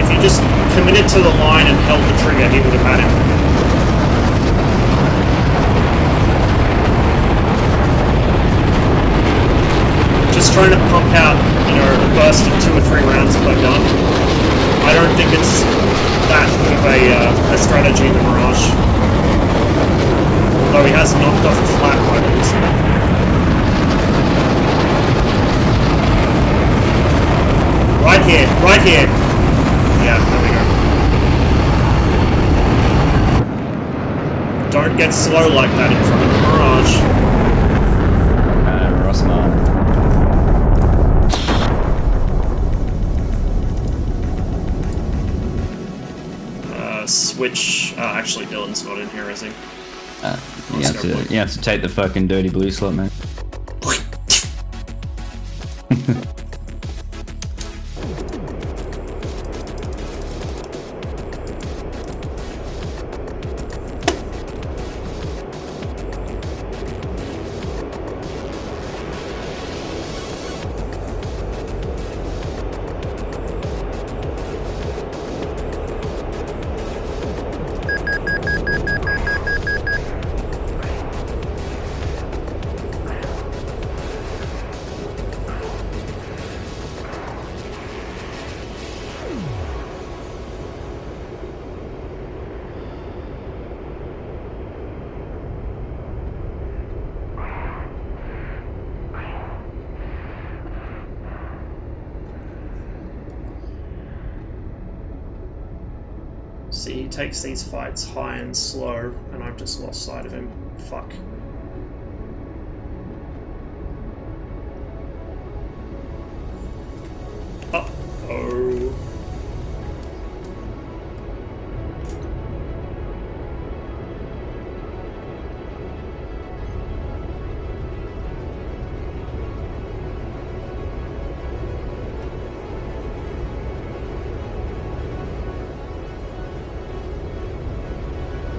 [SPEAKER 1] If he just committed to the line and held the trigger, he would have had him. Just trying to pump out, you know, a burst of 2 or 3 rounds per gun. I don't think it's that good of a strategy in the Mirage. Although he has knocked off a flat by this. Right here, right here. Yeah, there we go. Don't get slow like that in front of the Mirage.
[SPEAKER 2] Rossmar.
[SPEAKER 1] Switch. Actually, Dylan's not in here, is he?
[SPEAKER 2] You have to take the fucking dirty blue slot, man. See, he takes these fights high and slow, and I've just lost sight of him. Fuck. Uh-oh.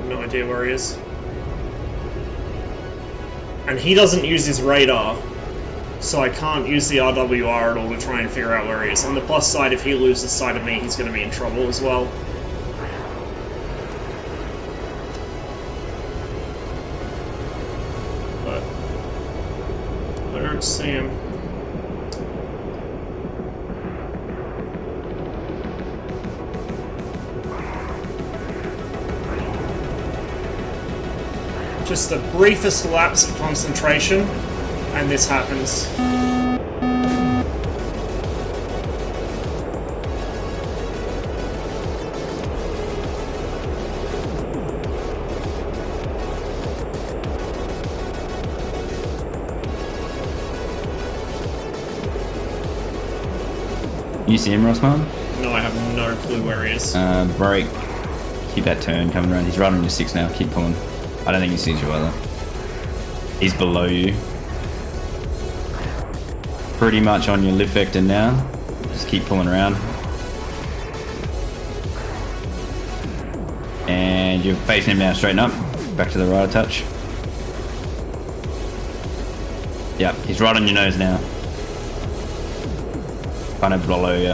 [SPEAKER 2] No idea where he is. And he doesn't use his radar, so I can't use the RWR at all to try and figure out where he is. On the plus side, if he loses sight of me, he's going to be in trouble as well.
[SPEAKER 1] don't see him. Just the briefest lapse of concentration, and this happens.
[SPEAKER 2] You see him, Rossman?
[SPEAKER 1] No, I have no clue where he is.
[SPEAKER 2] Break. Keep that turn coming around. He's right on your 6 now. Keep pulling. I don't think he sees you either. He's below you. Pretty much on your lift vector now. Just keep pulling around. And you're facing him now, straighten up. Back to the right a touch. Yep, he's right on your nose now. Kind of below you.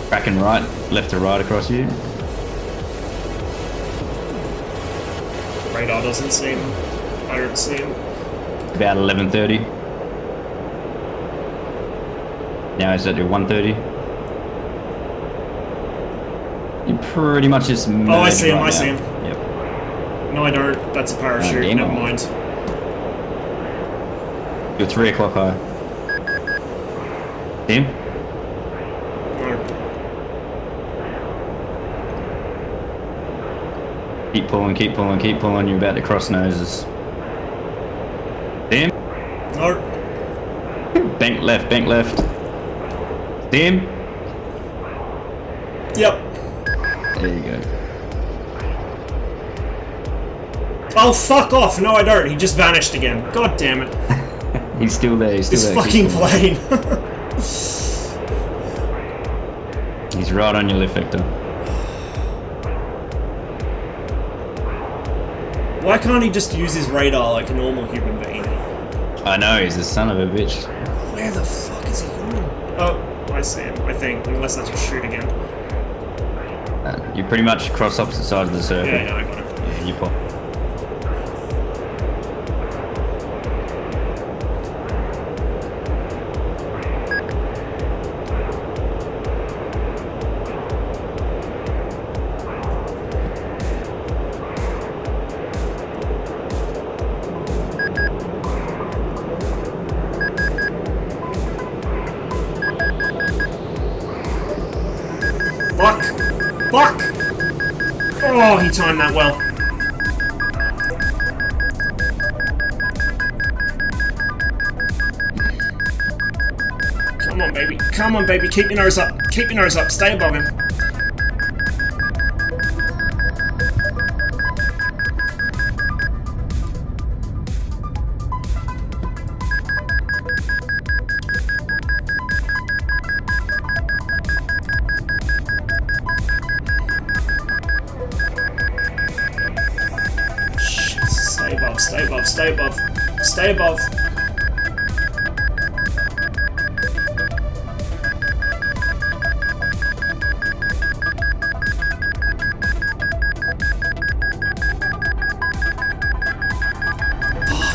[SPEAKER 2] Back and right, left to right across you.
[SPEAKER 1] Radar doesn't see him. I don't see him.
[SPEAKER 2] About 11:30. Now he's at your 1:30. You pretty much just.
[SPEAKER 1] Oh, I see him. I see him.
[SPEAKER 2] Yep.
[SPEAKER 1] No, I don't. That's a parachute. Never mind.
[SPEAKER 2] You're 3 o'clock high. See him?
[SPEAKER 1] No.
[SPEAKER 2] Keep pulling, keep pulling, keep pulling. You're about to cross noses. See him?
[SPEAKER 1] No.
[SPEAKER 2] Bank left, bank left. See him?
[SPEAKER 1] Yep.
[SPEAKER 2] There you go.
[SPEAKER 1] Oh, fuck off. No, I don't. He just vanished again. God damn it.
[SPEAKER 2] He's still there, he's still
[SPEAKER 1] This
[SPEAKER 2] there.
[SPEAKER 1] fucking plane.
[SPEAKER 2] He's right on your lift vector.
[SPEAKER 1] Why can't he just use his radar like a normal human being?
[SPEAKER 2] I know, he's the son of a bitch.
[SPEAKER 1] Where the fuck is he going? Oh, I see him, I think. Unless I just shoot again.
[SPEAKER 2] You pretty much cross opposite sides of the circle.
[SPEAKER 1] Yeah, I got it.
[SPEAKER 2] Yeah, you pop.
[SPEAKER 1] Fuck! Fuck! Oh, he timed that well. Come on, baby. Come on, baby. Keep your nose up. Keep your nose up. Stay above him. Shit. Stay above. Stay above. Stay above. Stay above.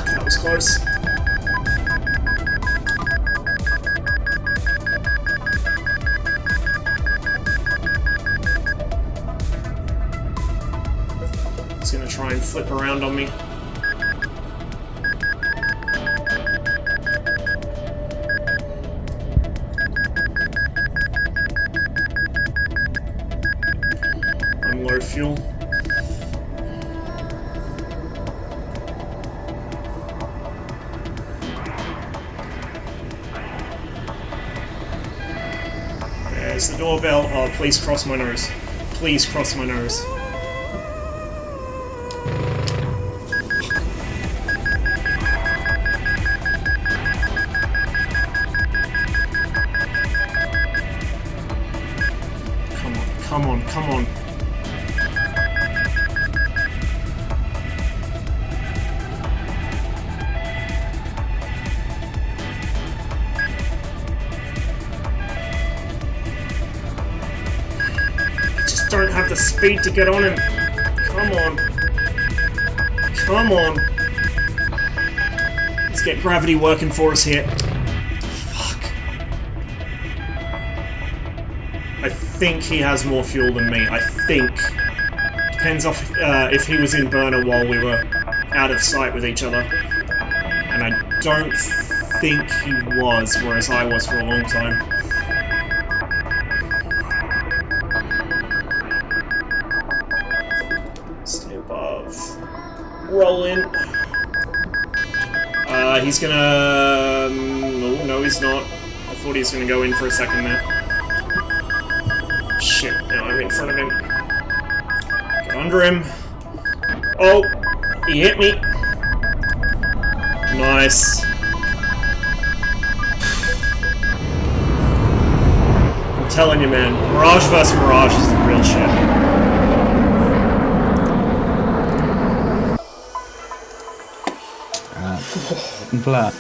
[SPEAKER 1] That was close. He's gonna try and flip around on me. I'm low fuel. There's the doorbell. Oh, please cross my nose. Please cross my nose. Come on, come on, come on. Don't have the speed to get on him. Come on. Come on. Let's get gravity working for us here. Fuck. I think he has more fuel than me. I think. Depends off if he was in burner while we were out of sight with each other. And I don't think he was, whereas I was for a long time. Stay above. Roll in. He's gonna... no, he's not. I thought he was gonna go in for a second there. Shit, now I'm in front of him. Get under him. Oh! He hit me. Nice. I'm telling you, man. Mirage vs. Mirage is the real shit.
[SPEAKER 2] Flat.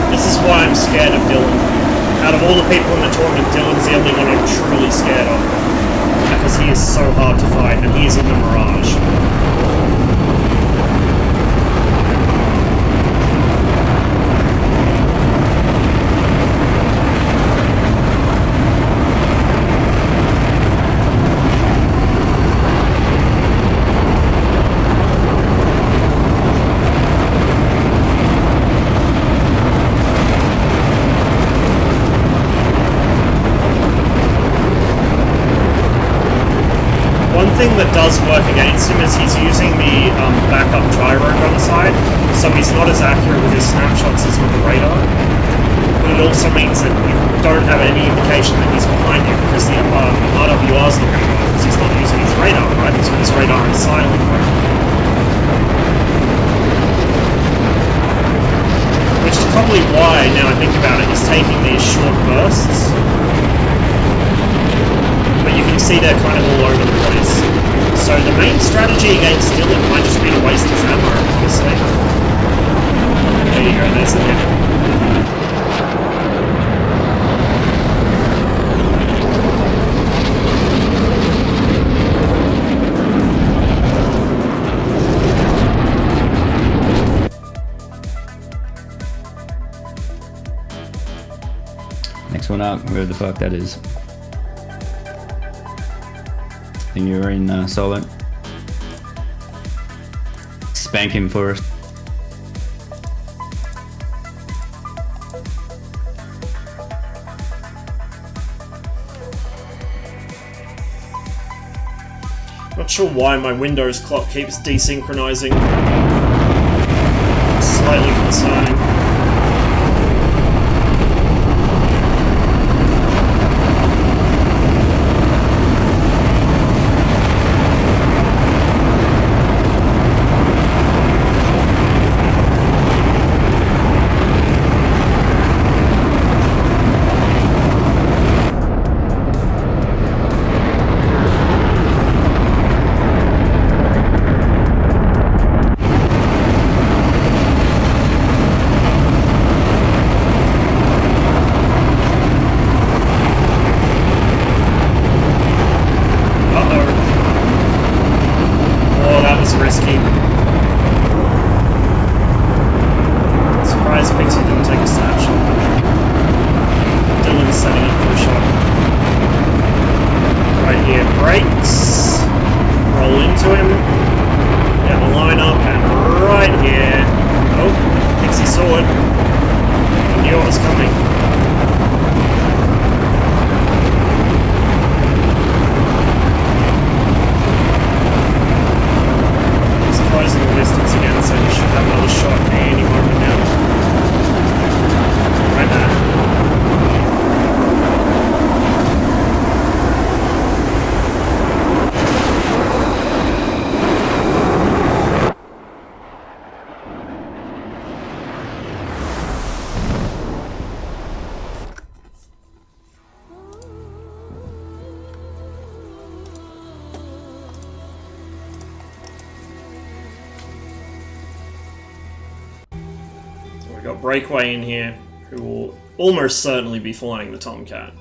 [SPEAKER 1] This is why I'm scared of Dylan. Out of all the people in the tournament, Dylan's the only one I'm truly scared of. Because he is so hard to fight, and he is in the Mirage. One thing that does work against him is he's using the backup gyro gun side, so he's not as accurate with his snapshots as with the radar. But it also means that you don't have any indication that he's behind you because the RWR's not going to go because he's not using his radar, right? He's got his radar in silent mode. Which is probably why, now I think about it, he's taking these short bursts. But you can see they're kind of all over the place. So the main strategy against Dylan might just be to waste his ammo, honestly. There you go, there's the hit.
[SPEAKER 2] Next one up, wherever the fuck that is. I think you're in solo. Spank him for us.
[SPEAKER 1] Not sure why my Windows clock keeps desynchronizing. Slightly concerning. Breakaway in here, who will almost certainly be flying the Tomcat.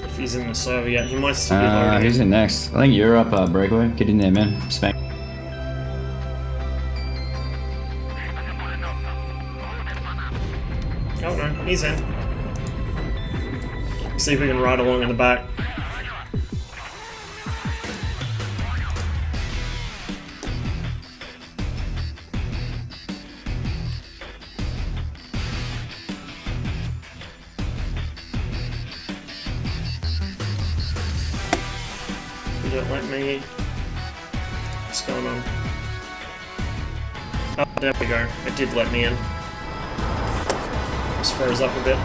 [SPEAKER 1] If he's in the server yet, he might still be loading.
[SPEAKER 2] Who's in next? I think you're up, Breakaway. Get in there, man. Smack.
[SPEAKER 1] Oh no, he's in. See if we can ride along in the back. You don't let me. What's going on? Oh, there we go. It did let me in. Just froze up a bit.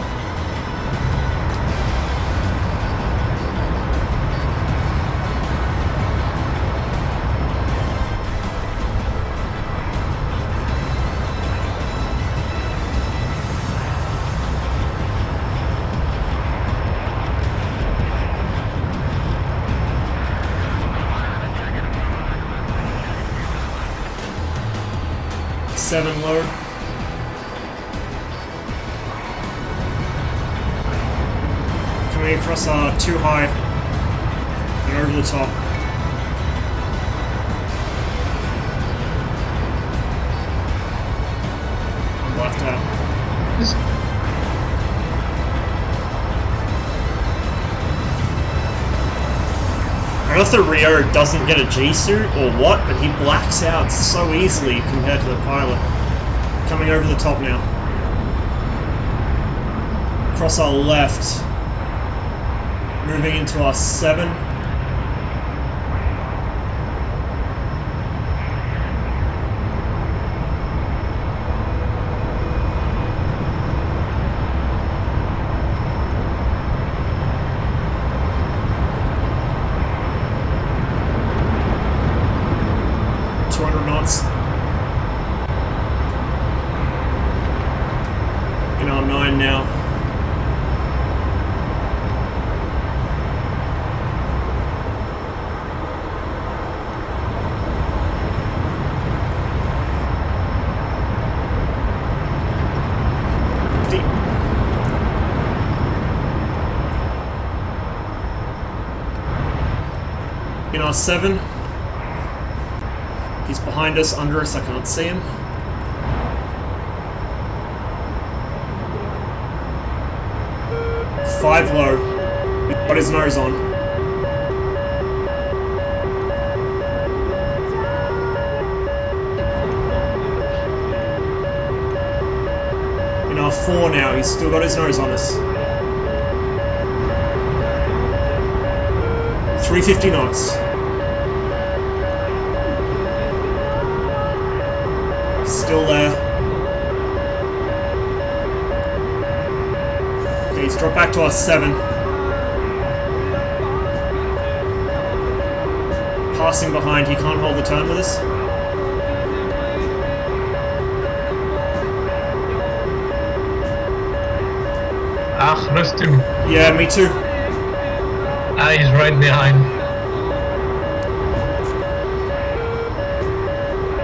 [SPEAKER 1] Seven low. Coming across too high and over the top. I'm left out. I don't know if the Rio doesn't get a G-suit or what, but he blacks out so easily compared to the pilot. Coming over the top now. Across our left. Moving into our 7. Knots. In our 9 now. In our 7. He's behind us, under us, I can't see him. Five low. He's got his nose on. In our 4 now, he's still got his nose on us. 350 knots. Still there. Okay, he's dropped back to our 7. Passing behind, he can't hold the turn with us.
[SPEAKER 6] Lost him.
[SPEAKER 1] Yeah, me too.
[SPEAKER 6] He's right behind.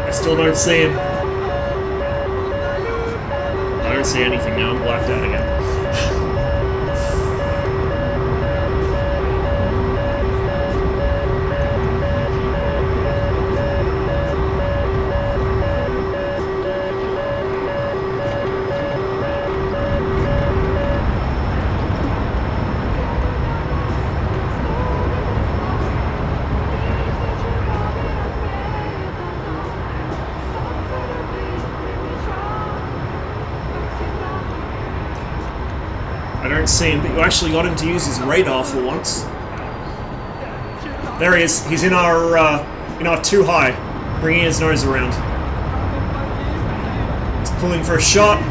[SPEAKER 1] I still don't see him. I don't see anything now, I'm blacked out again. I don't see him, but you actually got him to use his radar for once. There he is. He's in our too high, bringing his nose around. He's pulling for a shot.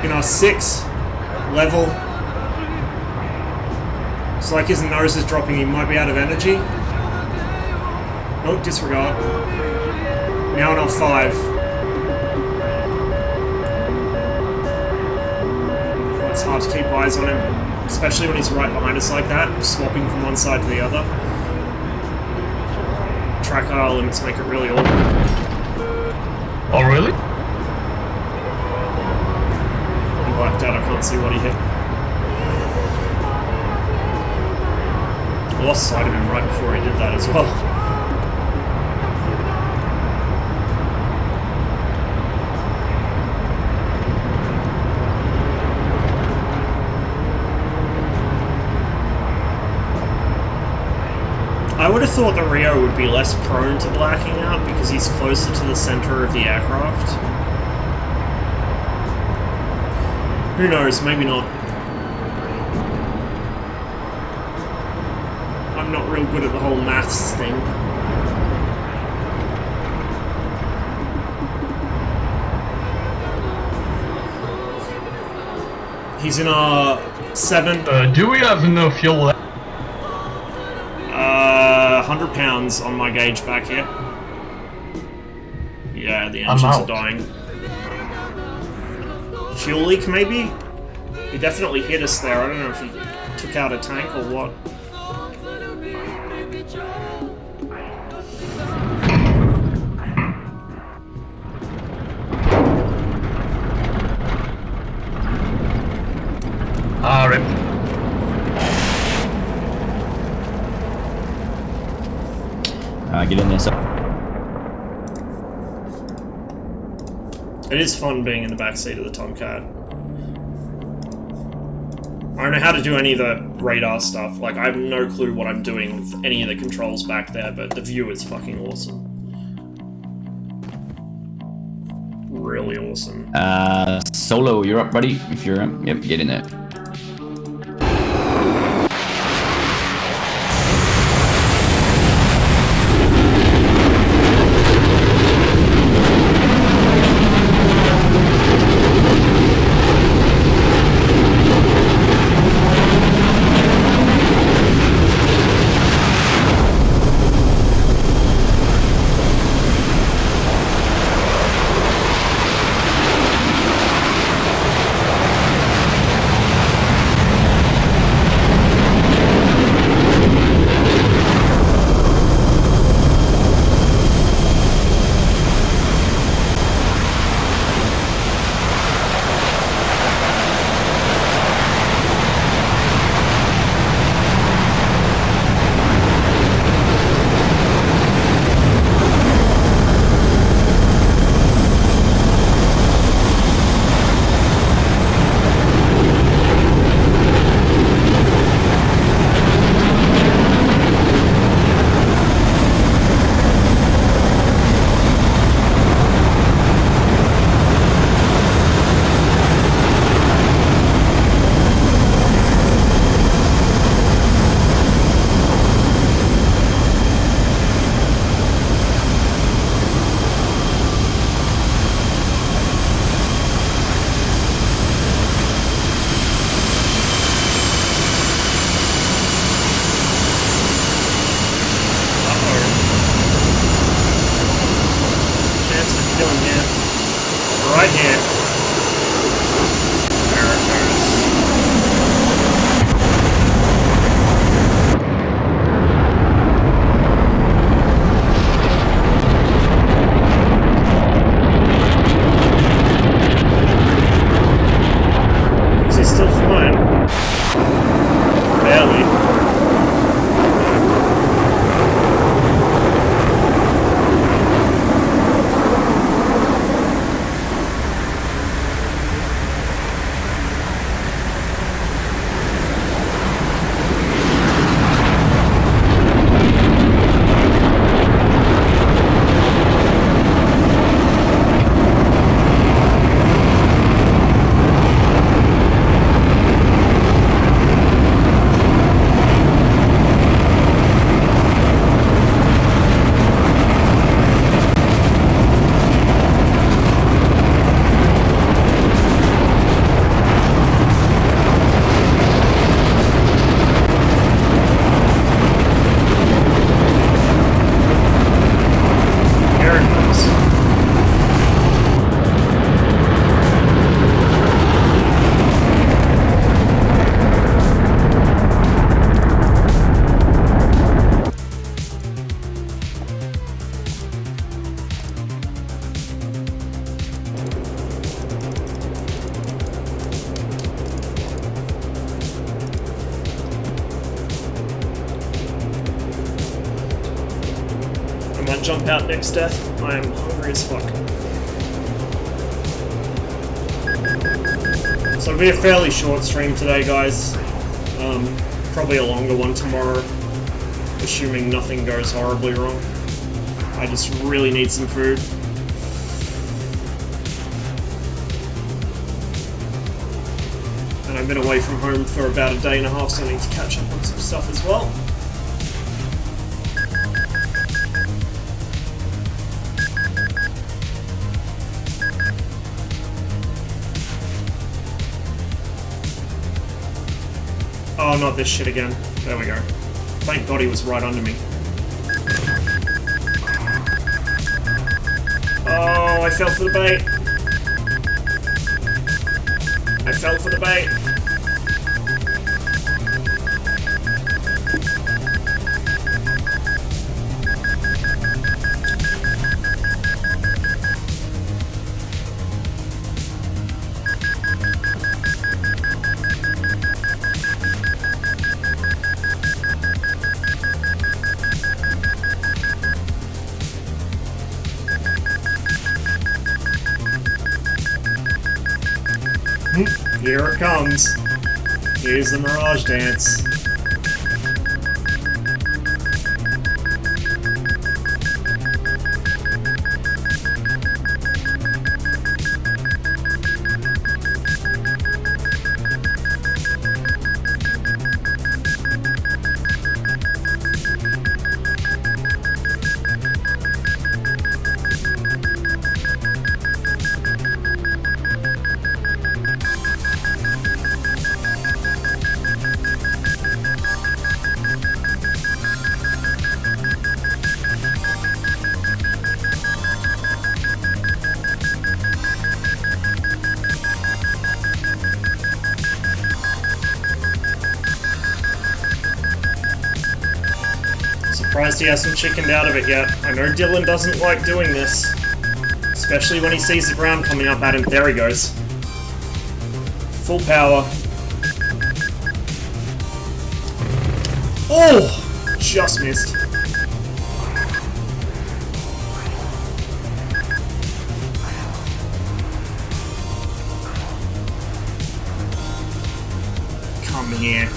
[SPEAKER 1] In our 6 level. It's like his nose is dropping. He might be out of energy. Oh, disregard. Now in our 5. It's hard to keep eyes on him, especially when he's right behind us like that, swapping from one side to the other. Track IR limits make it really awkward.
[SPEAKER 6] Oh, really?
[SPEAKER 1] He blacked out, I can't see what he hit. I lost sight of him right before he did that as well. I would have thought the Rio would be less prone to blacking out because he's closer to the center of the aircraft. Who knows, maybe not. I'm not real good at the whole maths thing. He's in our 7.
[SPEAKER 6] Do we have enough fuel left?
[SPEAKER 1] 100 pounds on my gauge back here. Yeah, the
[SPEAKER 6] I'm
[SPEAKER 1] engines are
[SPEAKER 6] out.
[SPEAKER 1] dying. Fuel leak, maybe? He definitely hit us there. I don't know if he took out a tank or what.
[SPEAKER 6] Ah, rip.
[SPEAKER 2] Get in there, so.
[SPEAKER 1] It is fun being in the backseat of the Tomcat. I don't know how to do any of the radar stuff. Like, I have no clue what I'm doing with any of the controls back there, but the view is fucking awesome. Really awesome.
[SPEAKER 2] Solo, you're up, buddy. If you're up, yep, get in there. Right here. There it goes. Is he still flying? Barely.
[SPEAKER 1] jump out next death. I am hungry as fuck. So it'll be a fairly short stream today, guys. Probably a longer one tomorrow, assuming nothing goes horribly wrong. I just really need some food. And I've been away from home for about a day and a half, so I need to catch up on some stuff as well. Oh, not this shit again. There we go. Thank God he was right under me. Oh, I fell for the bait. I fell for the bait. Here it comes. Here's the Mirage Dance. Surprised he hasn't chickened out of it yet. I know Dylan doesn't like doing this, especially when he sees the ground coming up at him. There he goes. Full power. Oh! Just missed. Come here.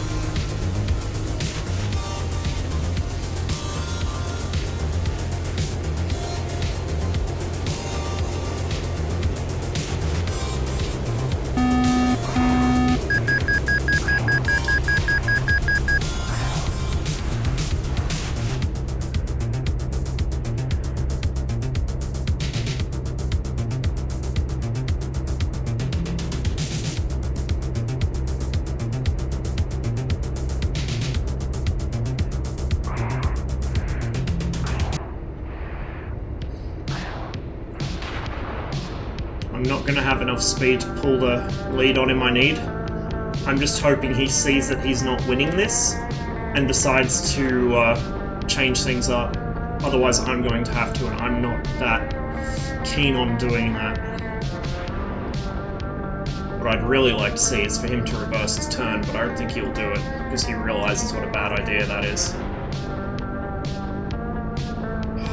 [SPEAKER 1] I'm not going to have enough speed to pull the lead on him I need. I'm just hoping he sees that he's not winning this and decides to change things up. Otherwise I'm going to have to, and I'm not that keen on doing that. What I'd really like to see is for him to reverse his turn, but I don't think he'll do it because he realizes what a bad idea that is.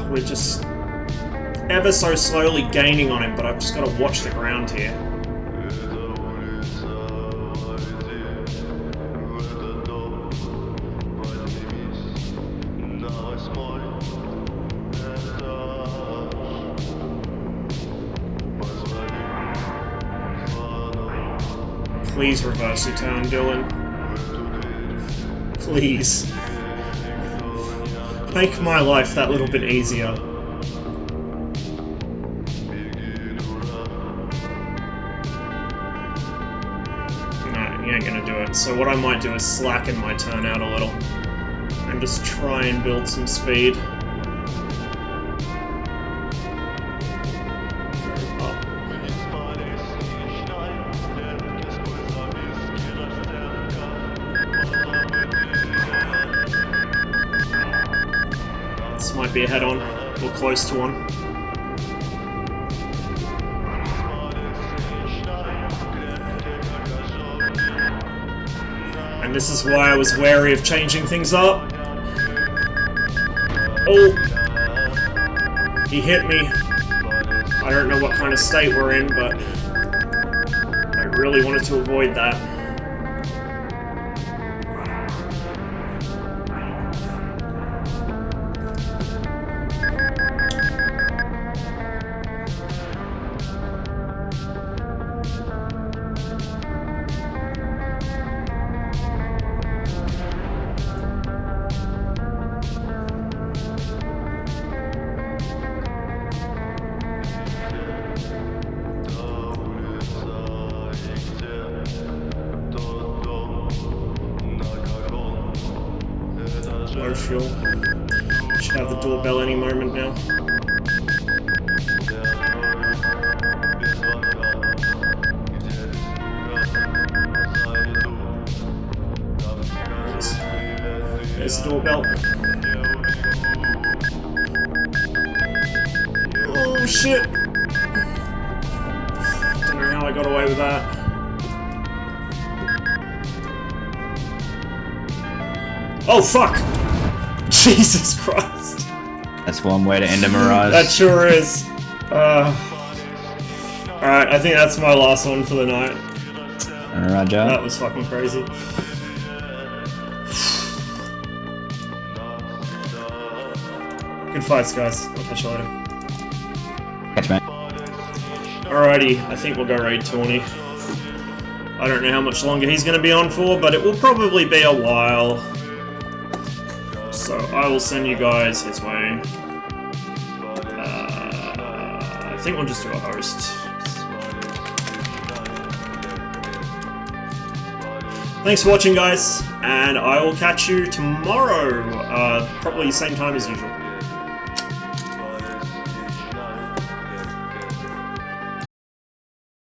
[SPEAKER 1] We're just ever so slowly gaining on him, but I've just got to watch the ground here. Please reverse your turn, Dylan. Please. Make my life that little bit easier. So what I might do is slacken my turn out a little and just try and build some speed. This might be a head-on, or close to one. And this is why I was wary of changing things up. Oh! He hit me. I don't know what kind of state we're in, but I really wanted to avoid that. Low fuel. Should have the doorbell any moment now. There's the doorbell. Oh shit! Don't know how I got away with that. Oh fuck! Jesus Christ!
[SPEAKER 2] That's one way to end a mirage.
[SPEAKER 1] That sure is. Alright, I think that's my last one for the night.
[SPEAKER 2] Roger.
[SPEAKER 1] That was fucking crazy. Good fights, guys. I'll catch you later.
[SPEAKER 2] Catch me.
[SPEAKER 1] Alrighty, I think we'll go raid Tawny. I don't know how much longer he's going to be on for, but it will probably be a while. So I will send you guys his way. I think we'll just do a host. Thanks for watching, guys, and I will catch you tomorrow, probably same time as usual.